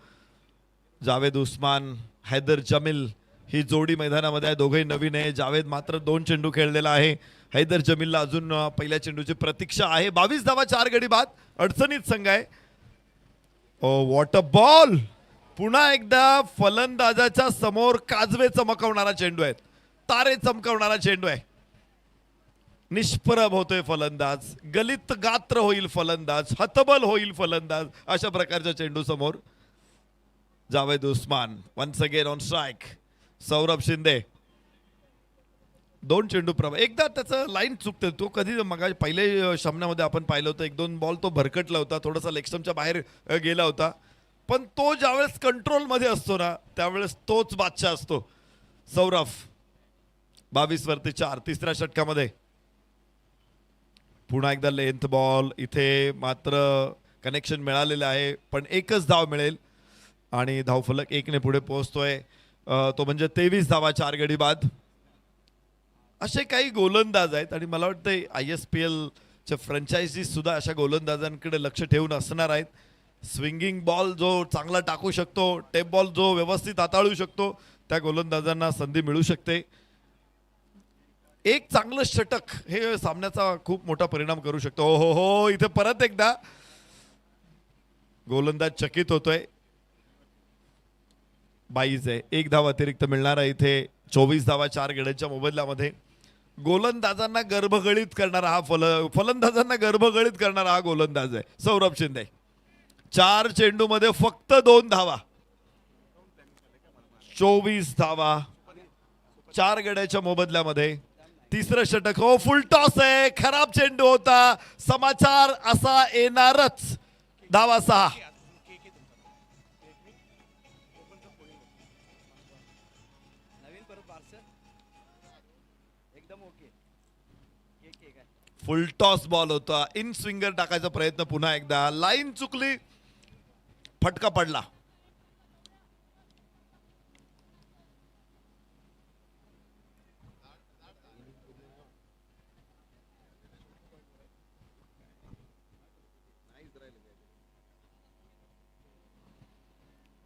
Speaker 1: जावेद उस्मान, हैदर जमील ही जोडी मैदानामध्ये आहे. दोघेही नवीन आहे. जावेद मात्र 2 चेंडू खेळलेला आहे. हैदर जमीलला अजून पहिल्या चेंडूची प्रतीक्षा आहे. 22 धावा 4 गडी बाद. अडचणीत संघ आहे. What a ball. पुन्हा एकदा फलंदाजाच्या समोर काजवे चमकवणारा चेंडू आहे, तारे चमकवणारा चेंडू आहे. निष्प्रभ होतोय फलंदाज, गलित गात्र होईल फलंदाज, हतबल होईल फलंदाज अशा प्रकारच्या चेंडू समोर. Javed Usman once again on strike. Saurabh Shinde 2 चेंडू प्रभाव. एकदा त्याचं लाईन चुकते. तो कधी मग पहिले सामन्यामध्ये आपण पाहिलं होतं 1-2 बॉल तो भरकटला होता, थोडासा लेगस्टम्पच्या बाहेर गेला होता. पण तो ज्यावेळेस कंट्रोलमध्ये असतो ना त्यावेळेस तोच बादशाह असतो सौरभ. 22 वरती 4 तिसऱ्या षटकामध्ये. पुन्हा एकदा लेंथ बॉल. इथे मात्र कनेक्शन मिळालेलं आहे पण एकच धाव मिळेल आणि धावफलक 1 ने पुढे पोहोचतोय. तो म्हणजे 23 धावा 4 गडी बाद. असे काही गोलंदाज आहेत आणि मला वाटतं ISPL च्या फ्रँचायझीज सुद्धा अशा गोलंदाजांकडे लक्ष ठेवून असणार आहेत. स्विंगिंग बॉल जो चांगला टाकू शकतो, टेप बॉल जो व्यवस्थित हाताळू शकतो, त्या गोलंदाजांना संधी मिळू शकते. एक चांगलं षटक हे सामन्याचा खूप मोठा परिणाम करू शकतो. हो इथे परत एकदा गोलंदाज चकित होतोय. 22 आहे. 1 धाव अतिरिक्त मिळणार आहे इथे. 24 धावा 4 गड्यांच्या मोबदल्यामध्ये. गोलंदाजांना गर्भगळीत करणारा हा फलंदाजांना गर्भगळीत करणारा हा गोलंदाज आहे सौरभ शिंदे. 4 चेंडू मध्ये फक्त 2 धावा. 24 धावा 4 गड्याच्या मोबदल्यामध्ये. तिसरं षटक. हो फुल टॉस आहे. खराब चेंडू होता. समाचार असा येणारच. धावा 6. फुल टॉस बॉल होता. इन स्विंगर टाकायचा प्रयत्न पुन्हा एकदा. लाईन चुकली, फटका पडला.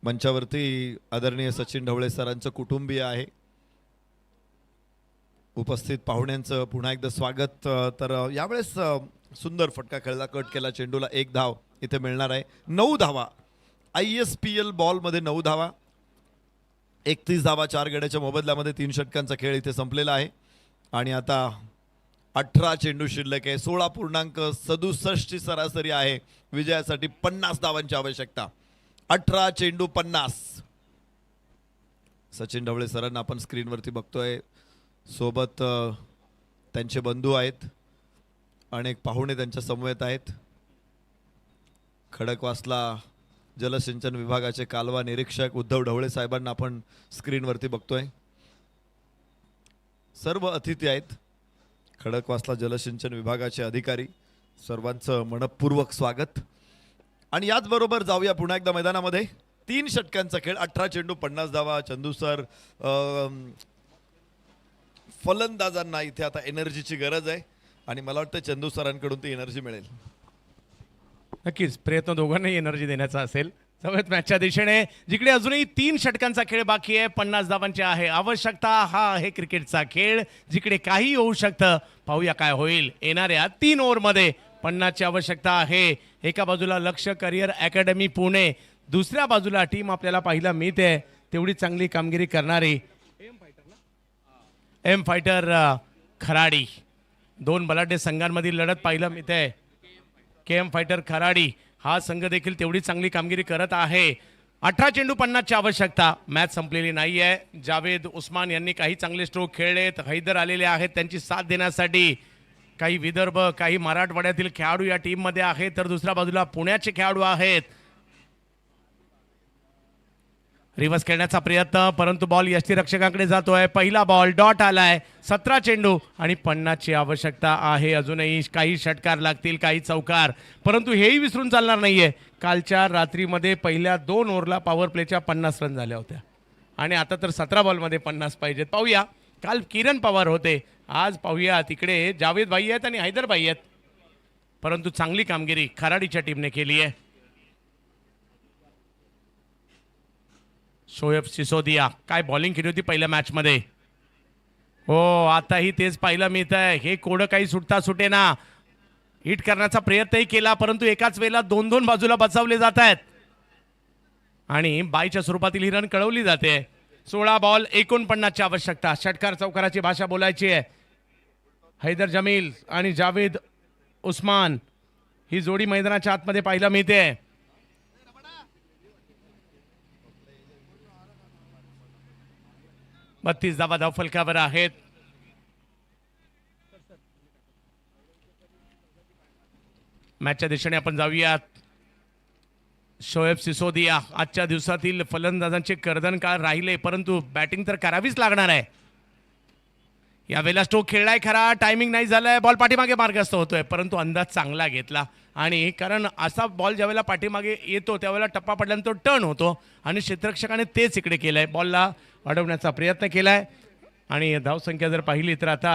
Speaker 1: मंचावरती आदरणीय सचिन ढवळे सरांचं कुटुंबीय आहे. उपस्थित पाहुण्यांचं पुन्हा एकदा स्वागत. तर यावेळेस सुंदर फटका खेळला, कट केला चेंडूला. 1 धाव इथे मिळणार आहे. 9 धावा ISPL बॉलमध्ये 9 धावा. 31 धावा 4 गड्याच्या मोबदल्यामध्ये. 3 षटकांचा खेळ इथे संपलेला आहे आणि आता 18 चेंडू शिल्लक आहे. 16.67 ची सरासरी आहे. विजयासाठी 50 धावांची आवश्यकता. 18 चेंडू 50. सचिन ढवळे सरांना आपण स्क्रीनवरती बघतोय. सोबत त्यांचे बंधू आहेत. अनेक पाहुणे त्यांच्या समवेत आहेत. खडकवासला जलसिंचन विभागाचे कालवा निरीक्षक उद्धव ढवळे साहेबांना आपण स्क्रीनवरती बघतोय. सर्व अतिथी आहेत. खडकवासला जलसिंचन विभागाचे अधिकारी. सर्वांचं मनपूर्वक स्वागत. आणि याचबरोबर जाऊया पुन्हा एकदा मैदानामध्ये. 3 षटकांचा खेळ. 18 चेंडू 50 धावा. चंदू सर, फलंदाजांना इथे आता एनर्जीची गरज आहे आणि मला वाटतं चंदू सरांकडून ती एनर्जी मिळेल.
Speaker 2: नक्कीच प्रयत्न दोघांनाही एनर्जी देण्याचा असेल. सगळ्यात मॅचच्या दिशेने जिकडे अजूनही 3 षटकांचा खेळ बाकी आहे. 50 धावांची आहे आवश्यकता. हा आहे क्रिकेटचा खेळ जिकडे काही होऊ शकतं. पाहूया काय होईल येणाऱ्या 3 ओव्हरमध्ये. 50ची आवश्यकता आहे. एका बाजूला लक्ष करिअर अकॅडमी पुणे, दुसऱ्या बाजूला टीम आपल्याला पाहायला मिळते तेवढी चांगली कामगिरी करणारी एम फायटर खराडी. दोन बलाढ्य संघांमधील लढत पाहायला मिळते. के एम फायटर खराडी हा संघ देखील तेवढी चांगली कामगिरी करत आहे. 18 चेंडू 50ची आवश्यकता. मॅच संपलेली नाही आहे. जावेद उस्मान यांनी काही चांगले स्ट्रोक खेळलेत. हैदर आलेले आहेत त्यांची साथ देण्यासाठी. काही विदर्भ, काही मराठवाड्यातील खेळाडू या टीममध्ये आहेत, तर दुसऱ्या बाजूला पुण्याचे खेळाडू आहेत. रिव्हर्स खेळण्याचा प्रयत्न, परंतु बॉल यष्टीरक्षकांकडे जातोय. पहिला बॉल डॉट आलाय. 17 चेंडू आणि 50ची आवश्यकता आहे. अजूनही काही षटकार लागतील, काही चौकार, परंतु हेही विसरून चालणार नाहीये. कालच्या रात्रीमध्ये पहिल्या 2 ओव्हरला पॉवर प्लेच्या 50 रन झाल्या होत्या आणि आता तर 17 बॉलमध्ये 50 पाहिजेत. पाहूया, काल किरण पवार होते, आज पाहूया तिकडे जावेद भाई आहेत आणि हैदर भाई आहेत, परंतु चांगली कामगिरी खराडीच्या टीमने केली आहे. शोएब सिसोदिया काय बॉलिंग केली होती पहिल्या मॅचमध्ये. हो, आताही तेच पाहायला मिळत आहे. हे कोडं काही सुटता सुटेना. हिट करण्याचा प्रयत्नही केला, परंतु एकाच वेळेला 2-2 बाजूला बचावले जात आहेत आणि बायच्या स्वरूपातील ही रन कळवली जाते. 16 बॉल 49ची आवश्यकता. षटकार चौकाराची भाषा बोलायची आहे. हैदर जमील आणि जावेद उस्मान ही जोडी मैदानाच्या आतमध्ये पाहायला मिळते. बत्तीस धावा धावफलकावर आहेत. मॅचच्या दिशेने आपण जाऊयात. शोएब सिसोदिया आजच्या दिवसातील फलंदाजांचे कर्दनकार राहिले, परंतु बॅटिंग तर करावीच लागणार आहे. यावेळेला स्ट्रोक खेळलाय खरा, टायमिंग नाही झालाय, बॉल पाठीमागे मार्गस्थ होतोय, परंतु अंदाज चांगला घेतला. आणि कारण असा बॉल ज्यावेळेला पाठीमागे येतो त्यावेळेला टप्पा पडल्यानंतर टर्न होतो आणि क्षेत्ररक्षकाने तेच इकडे केलंय. बॉलला अडवण्याचा प्रयत्न केलाय आणि धावसंख्या जर पाहिली तर आता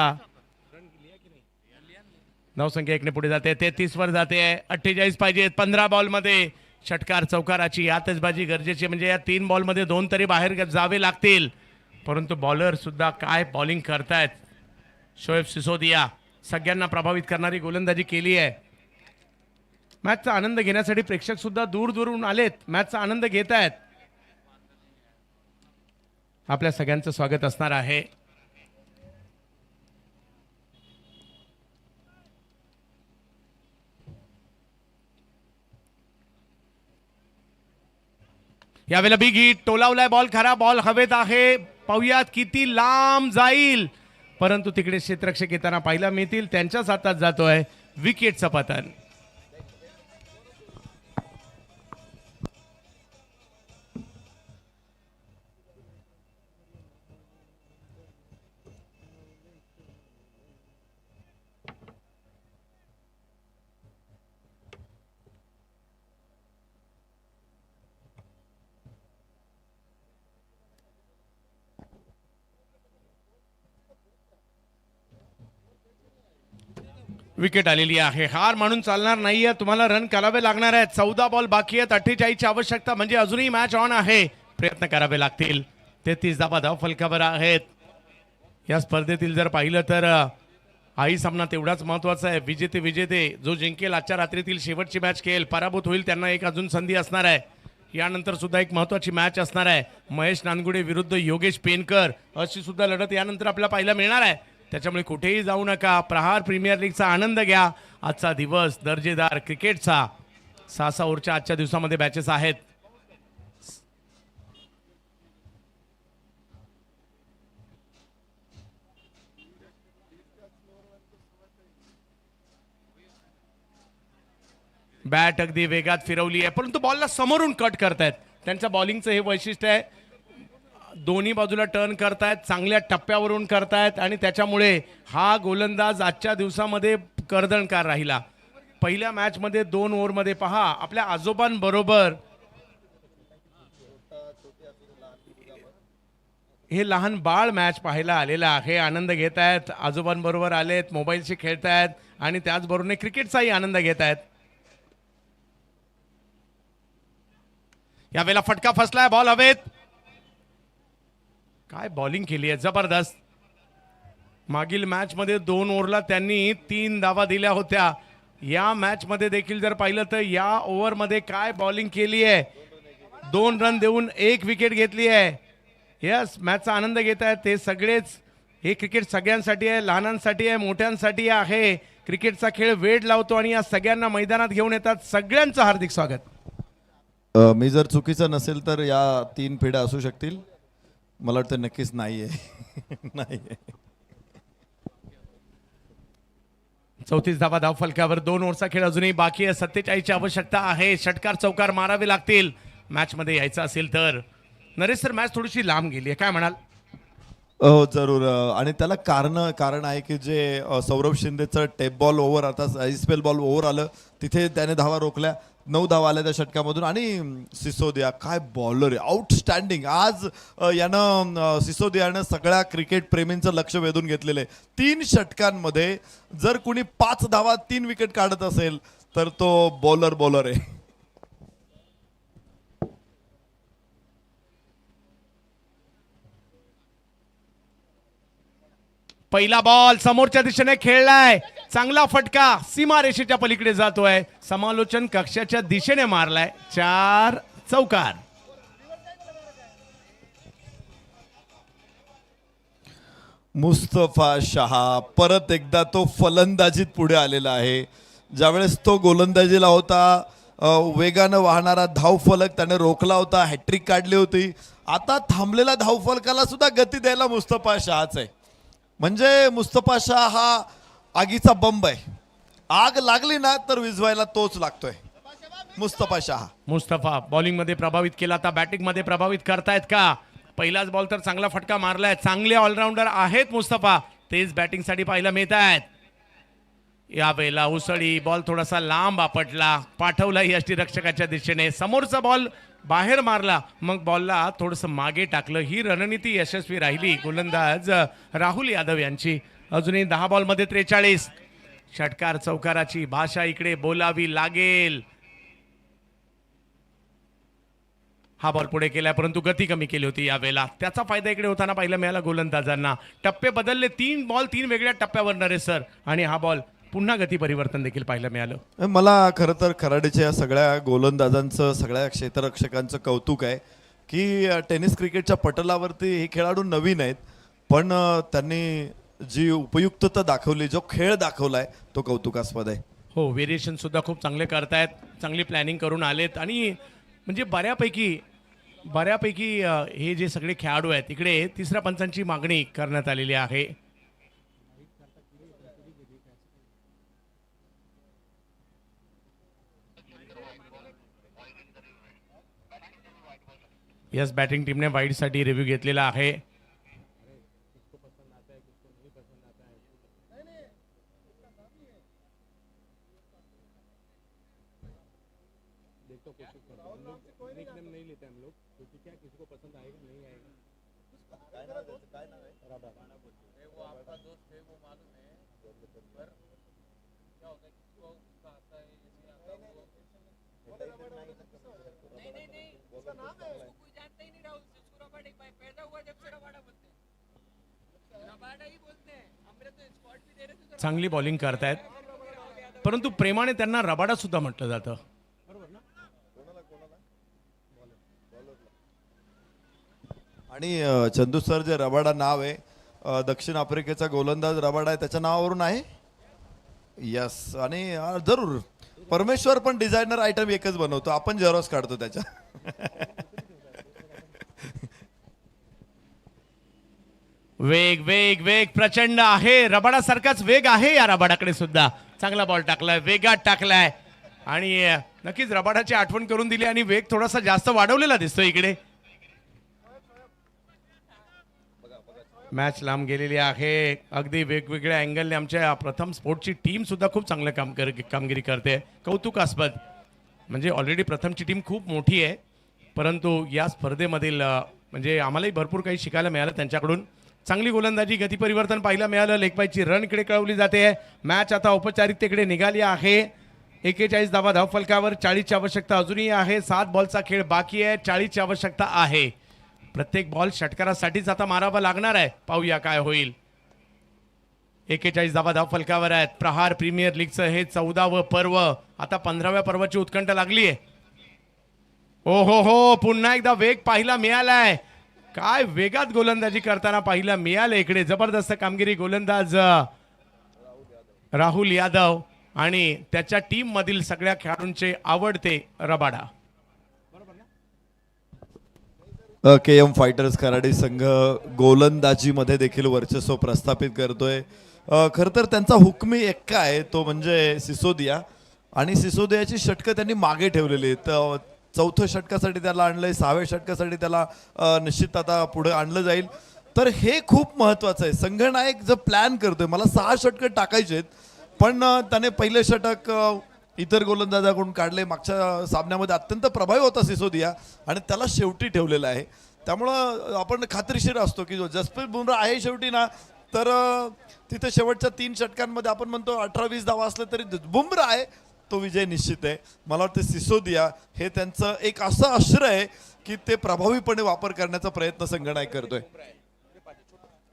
Speaker 2: धावसंख्या 1ने पुढे जाते, 33 वर जाते. 48 पाहिजेत 15 बॉलमध्ये. षटकार चौकाराची यातच बाजी गरजेची, म्हणजे या 3 बॉलमध्ये 2 तरी बाहेर जावे लागतील, परंतु बॉलर सुद्धा काय बॉलिंग करतायत. शोएब सिसोदिया सगळ्यांना प्रभावित करणारी गोलंदाजी केली आहे. मॅचचा आनंद घेण्यासाठी प्रेक्षक सुद्धा दूर दूरून आलेत, मॅचचा आनंद घेत आहेत. आपल्या सगळ्यांचं स्वागत असणार आहे. यावेळेला बिग हिट टोलावलाय. बॉल खरा, बॉल हवेत आहे. पाहूयात किती लांब जाईल, परंतु तिकडे क्षेत्ररक्षक येताना पाहायला मिळतील. त्यांच्याच हातात जातोय विकेटचं पतन. विकेट आलेली आहे. हार म्हणून चालणार नाहीये, तुम्हाला रन करावे लागणार आहेत. 14 बॉल बाकी आहेत. 48ची आवश्यकता, म्हणजे अजूनही मॅच ऑन आहे. प्रयत्न करावे लागतील. 33 धावा धावफलकावर आहेत. या स्पर्धेतील जर पाहिलं तर आई सामना तेवढाच महत्वाचा आहे. विजेते विजेते जो जिंकेल आजच्या रात्रीतील शेवटची मॅच खेळेल, पराभूत होईल त्यांना एक अजून संधी असणार आहे. यानंतर सुद्धा एक महत्वाची मॅच असणार आहे. महेश नानगुडे विरुद्ध योगेश पेनकर अशी सुद्धा लढत यानंतर आपल्याला पाहायला मिळणार आहे. त्याच्यामुळे कुठेही जाऊ नका. प्रहार प्रीमियर लीगचा आनंद घ्या. आजचा दिवस दर्जेदार क्रिकेटचा. 6 ओव्हरच्या आजच्या दिवसामध्ये मॅचेस आहेत. बॅट अगदी वेगात फिरवली आहे, परंतु बॉलला समोरून कट करतायत. त्यांच्या बॉलिंगचं हे वैशिष्ट्य आहे. दोन्ही बाजूला टर्न करतायत, चांगल्या टप्प्यावरून करतायत आणि त्याच्यामुळे हा गोलंदाज आजच्या दिवसामध्ये कर्दनकार राहिला. पहिल्या मॅचमध्ये 2 ओव्हरमध्ये पहा आपल्या आजोबांबरोबर हे लहान बाळ मॅच पाहायला आलेलं आहे. आनंद घेत आहेत, आजोबांबरोबर आलेत, मोबाईलशी खेळतायत आणि त्याचबरोबर क्रिकेटचाही आनंद घेत आहेत. यावेळेला फटका फसलाय, बॉल हवेत. काय बॉलिंग केली आहे जबरदस्त. मागील मॅच मध्ये 2 ओव्हरला त्यांनी 3 धावा दिल्या होत्या. या मॅच मध्ये देखील जर पाहिलं तर या ओव्हरमध्ये काय बॉलिंग केली आहे. 2 रन देऊन 1 विकेट घेतली आहे. यस, मॅचचा आनंद घेत आहेत ते सगळेच. हे क्रिकेट सगळ्यांसाठी आहे, लहानांसाठी आहे, मोठ्यांसाठी आहे. क्रिकेटचा खेळ वेळ लावतो आणि या सगळ्यांना मैदानात घेऊन येतात. सगळ्यांचं हार्दिक स्वागत.
Speaker 1: मी जर चुकीचं नसेल तर या 3 फेड्या असू शकतील. मला वाटतं नक्कीच नाहीये. नाहीये.
Speaker 2: 34 धावा धाव फलकावर. 2 ओव्हरचा खेळ अजूनही बाकी आहे. 47 ची आवश्यकता आहे. षटकार चौकार मारावे लागतील मॅच मध्ये यायचं असेल तर. नरेश सर, मॅच थोडीशी लांब गेली आहे, काय म्हणाल?
Speaker 1: हो जरूर. आणि त्याला कारण आहे की जे सौरभ शिंदेचं टेप बॉल ओव्हर, आता स्पेल बॉल ओव्हर आलं, तिथे त्याने धावा रोखल्या. 9 धावा आल्या त्या षटकामधून. आणि सिसोदिया काय बॉलर आहे, आउटस्टँडिंग. आज यानं सिसोदियानं सगळ्या क्रिकेट प्रेमींचं लक्ष वेधून घेतलेलं आहे. 3 षटकांमध्ये जर कुणी 5 धावा 3 विकेट काढत असेल तर तो बॉलर आहे.
Speaker 2: पहिला बॉल समोरच्या दिशेने खेळलाय. चांगला फटका सीमारेषेच्या पलीकडे जातोय. समालोचन कक्षाच्या दिशेने मारलाय. 4 चौकार.
Speaker 1: मुस्तफा शहा परत एकदा तो फलंदाजीत पुढे आलेला आहे. ज्यावेळेस तो गोलंदाजीला होता, वेगानं वाहणारा धावफलक त्याने रोखला होता, हॅट्रिक काढली होती. आता थांबलेल्या धावफलकाला सुद्धा गती द्यायला मुस्तफा शहाच आहे. म्हणजे मुस्तफा शहा हा आगीचा बंब आहे. आग लागली ना तर विझवायला तोच लागतोय मुस्तफा शहा.
Speaker 2: मुस्तफा बॉलिंग मध्ये प्रभावित केला, आता बॅटिंग मध्ये प्रभावित करतायत का? पहिलाच बॉल तर चांगला फटका मारलाय. चांगले ऑलराऊंडर आहेत मुस्तफा, तेच बॅटिंग साठी पाहायला मिळत आहेत. यावेळेला उसळी बॉल थोडासा लांब आपटला, पाठवला यष्टीरक्षकाच्या दिशेने. समोरचा बॉल बाहेर मारला, मग बॉलला थोडंसं मागे टाकलं. ही रणनीती यशस्वी राहिली गोलंदाज राहुल यादव यांची. अजूनही 10 बॉलमध्ये 43. षटकार चौकाराची भाषा इकडे बोलावी लागेल. हा बॉल पुढे केलाय, परंतु गती कमी केली होती यावेळेला. त्याचा फायदा इकडे होताना पाहायला मिळाला गोलंदाजांना. टप्पे बदलले, 3 बॉल 3 वेगळ्या टप्प्यावर नरेश सर. आणि हा बॉल पुन्हा गती परिवर्तन देखील पाहायला मिळालं.
Speaker 1: मला खरं तर खराडीच्या या सगळ्या गोलंदाजांचं, सगळ्या क्षेत्ररक्षकांचं कौतुक आहे की टेनिस क्रिकेटच्या पटलावरती हे खेळाडू नवीन आहेत, पण त्यांनी जी उपयुक्तता दाखवली, जो खेळ दाखवलाय तो कौतुकास्पद आहे.
Speaker 2: हो, व्हेरिएशन सुद्धा खूप चांगले करतायत. चांगली प्लॅनिंग करून आलेत. आणि म्हणजे बऱ्यापैकी हे जे सगळे खेळाडू आहेत इकडे तिसऱ्या पंचांची मागणी करण्यात आलेली आहे. यस, बॅटिंग टीमने वाईडसाठी रिव्ह्यू घेतलेला आहे. चांगली बॉलिंग करतायत, परंतु प्रेमाने त्यांना रबाडा सुद्धा म्हटलं जातं.
Speaker 1: आणि चंदू सर, जे रबाडा नाव आहे, दक्षिण आफ्रिकेचा गोलंदाज रबाडा आहे, त्याच्या नावावरून आहे. यस, आणि जरूर परमेश्वर पण डिझायनर आयटम एकच बनवतो, आपण जेरॉक्स काढतो त्याच्या.
Speaker 2: वेग वेग वेग प्रचंड आहे. रबाडा सारखाच वेग आहे या रबाडाकडे सुद्धा. चांगला बॉल टाकलाय, वेगात टाकलाय आणि नक्कीच रबाडाची आठवण करून दिली आणि वेग थोडासा जास्त वाढवलेला दिसतो इकडे. मॅच लांब गेलेली आहे. अगदी वेगवेगळ्या अँगलने आमच्या प्रथम स्पोर्टची टीम सुद्धा खूप चांगलं कामगिरी करते. कौतुकास्पद. म्हणजे ऑलरेडी प्रथमची टीम खूप मोठी आहे, परंतु या स्पर्धेमधील म्हणजे आम्हालाही भरपूर काही शिकायला मिळालं त्यांच्याकडून. चांगली गोलंदाजी, गती परिवर्तन पाहायला मिळालं. लेगबायची रन इकडे कळवली जाते. मॅच आता औपचारिकतेकडे निघाली आहे. 41 धावा धावफलकावर. 40 ची आवश्यकता अजूनही आहे. 7 बॉलचा खेळ बाकी आहे. 40 ची आवश्यकता आहे. प्रत्येक बॉल षटकारासाठीच आता मारावा लागणार आहे. पाहूया काय होईल. 41 धावा धाव फलकावर आहेत. प्रहार प्रीमियर लीगचं हे 14वं पर्व. आता 15व्या पर्वाची उत्कंठ लागली आहे. ओ हो, पुन्हा एकदा वेग पाहायला मिळालाय. काय वेगात गोलंदाजी करताना पाहायला मिळाले. इकडे जबरदस्त कामगिरी गोलंदाज राहुल यादव आणि त्याच्या टीम मधील सगळ्या खेळाडूंचे आवडते रबाडा.
Speaker 1: KM फायटर्स कराडी संघ गोलंदाजीमध्ये देखील वर्चस्व प्रस्थापित करतोय. खरं तर त्यांचा हुकमी एक्का आहे तो म्हणजे सिसोदिया, आणि सिसोदियाची षटकं त्यांनी मागे ठेवलेली आहेत. चौथ्या षटकासाठी त्याला आणलंय, 6व्या षटकासाठी त्याला निश्चित आता पुढे आणलं जाईल. तर हे खूप महत्वाचं आहे. संघनायक जर प्लॅन करतोय, मला 6 षटकं टाकायचे आहेत, पण त्याने पहिले षटक इतर गोलंदाजाकडून काढले. मागच्या सामन्यामध्ये अत्यंत प्रभावी होता सिसोदिया आणि त्याला शेवटी ठेवलेला आहे. त्यामुळं आपण खात्रीशीर असतो की जो जसप्रीत बुमराह आहे शेवटी ना, तर तिथे शेवटच्या 3 षटकांमध्ये आपण म्हणतो 18-20 धावा असले तरी बुमराह आहे तो विजय निश्चित आहे. मला वाटतं सिसोदिया हे त्यांचं एक असं अस्त्र आहे की ते प्रभावीपणे वापर करण्याचा प्रयत्न संघनायक करतोय.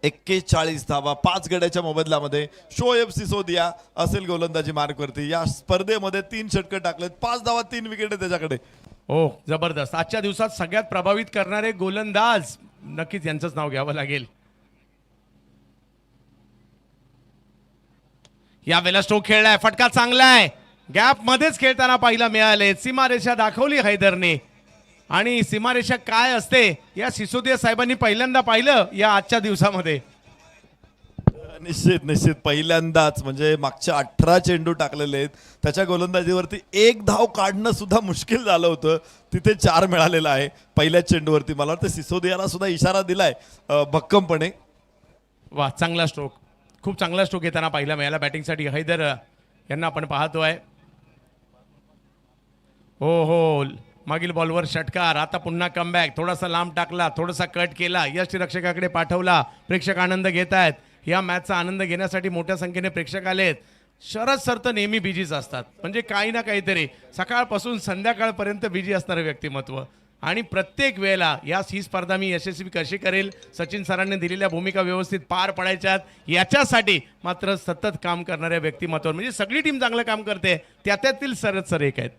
Speaker 1: 41 धावा 5 गड्याच्या मोबदल्यामध्ये शोएब सिसोदिया असेल गोलंदाजी मार्कवरती. या स्पर्धेमध्ये 3 षटकं टाकलेत, 5 धावा 3 विकेट त्याच्याकडे.
Speaker 2: हो, जबरदस्त. आजच्या दिवसात सगळ्यात प्रभावित करणारे गोलंदाज नक्कीच यांचंच नाव घ्यावं लागेल. या वेळेला स्ट्रोक खेळलाय, फटका चांगला आहे. गॅप मध्येच खेळताना पाहायला मिळाले. सीमारेषा दाखवली हैदरने, आणि सीमारेषा काय असते या सिसोदिया साहेबांनी पहिल्यांदा पाहिलं या आजच्या दिवसामध्ये.
Speaker 1: निश्चित पहिल्यांदाच, म्हणजे मागच्या 18 चेंडू टाकलेले आहेत त्याच्या गोलंदाजीवरती 1 धाव काढणं सुद्धा मुश्किल झालं होतं, तिथे 4 मिळालेला आहे पहिल्याच चेंडूवरती. मला वाटतं सिसोदियाला सुद्धा इशारा दिलाय भक्कमपणे.
Speaker 2: वा, चांगला स्ट्रोक, खूप चांगला स्ट्रोक येताना पाहिला मिळाला बॅटिंगसाठी हैदर यांना आपण पाहतोय. हो, मागील बॉलवर षटकार. आता पुन्हा कमबॅक, थोडासा लांब टाकला, थोडासा कट केला, यष्टीरक्षकाकडे पाठवला. प्रेक्षक आनंद घेत आहेत. या मॅचचा आनंद घेण्यासाठी मोठ्या संख्येने प्रेक्षक आलेत. शरद सर तर नेहमी बिजीच असतात, म्हणजे काही ना काहीतरी सकाळपासून संध्याकाळपर्यंत बिजी असणारं व्यक्तिमत्व. आणि प्रत्येक वेळेला ही स्पर्धा मी यशस्वी कशी करेल, सचिन सरांनी दिलेल्या भूमिका व्यवस्थित पार पडायच्यात याच्यासाठी मात्र सतत काम करणाऱ्या व्यक्तिमत्वावर, म्हणजे सगळी टीम चांगलं काम करते, त्यातील शरद सर एक आहेत.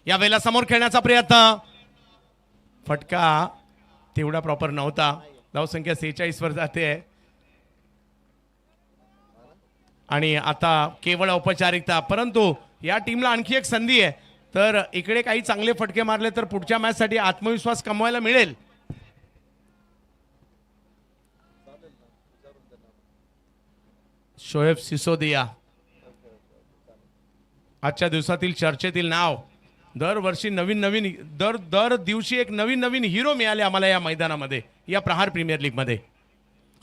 Speaker 2: या वेळेला समोर खेळण्याचा प्रयत्न, फटका तेवढा प्रॉपर नव्हता. धावसंख्या 46 वर जाते आणि आता केवळ औपचारिकता. परंतु या टीमला आणखी एक संधी आहे, तर इकडे काही चांगले फटके मारले तर पुढच्या मॅच साठी आत्मविश्वास कमवायला मिळेल. शोएब सिसोदिया आजच्या दिवसातील चर्चेतील नाव. दरवर्षी दर दिवशी एक नवीन हिरो मिळाले आम्हाला या मैदानामध्ये, या प्रहार प्रीमियर लीग मध्ये.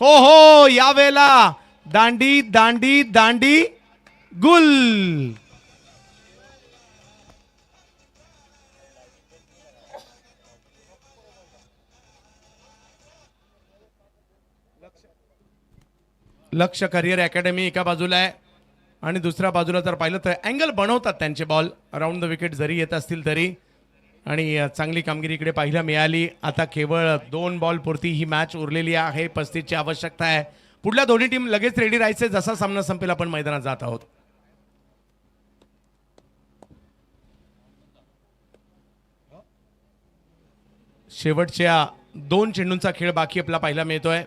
Speaker 2: हो, या वेळेला दांडी दांडी दांडी गुल. लक्ष करिअर अकॅडमी एका बाजूला आहे आणि दुसऱ्या बाजूला जर पाहिलं तर अँगल बनवतात त्यांचे बॉल अराउंड द विकेट जरी येत असतील तरी. आणि चांगली कामगिरी इकडे पाहायला मिळाली. आता केवळ 2 बॉल पुरती ही मॅच उरलेली आहे. 35 ची आवश्यकता आहे. पुढल्या दोन्ही टीम लगेच रेडी राहायचे, जसा सामना संपेल आपण मैदानात जात आहोत. शेवटच्या 2 चेंडूंचा खेळ बाकी आपला पाहायला मिळतोय.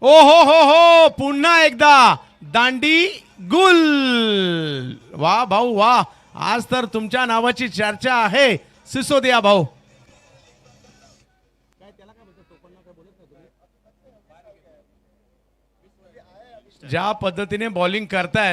Speaker 2: हो, पुन्हा एकदा दांडी गुल. वा भाऊ वा, आज तर तुमच्या नावाची चर्चा आहे सिसोदिया भाऊ. ज्या पद्धतीने बॉलिंग करताय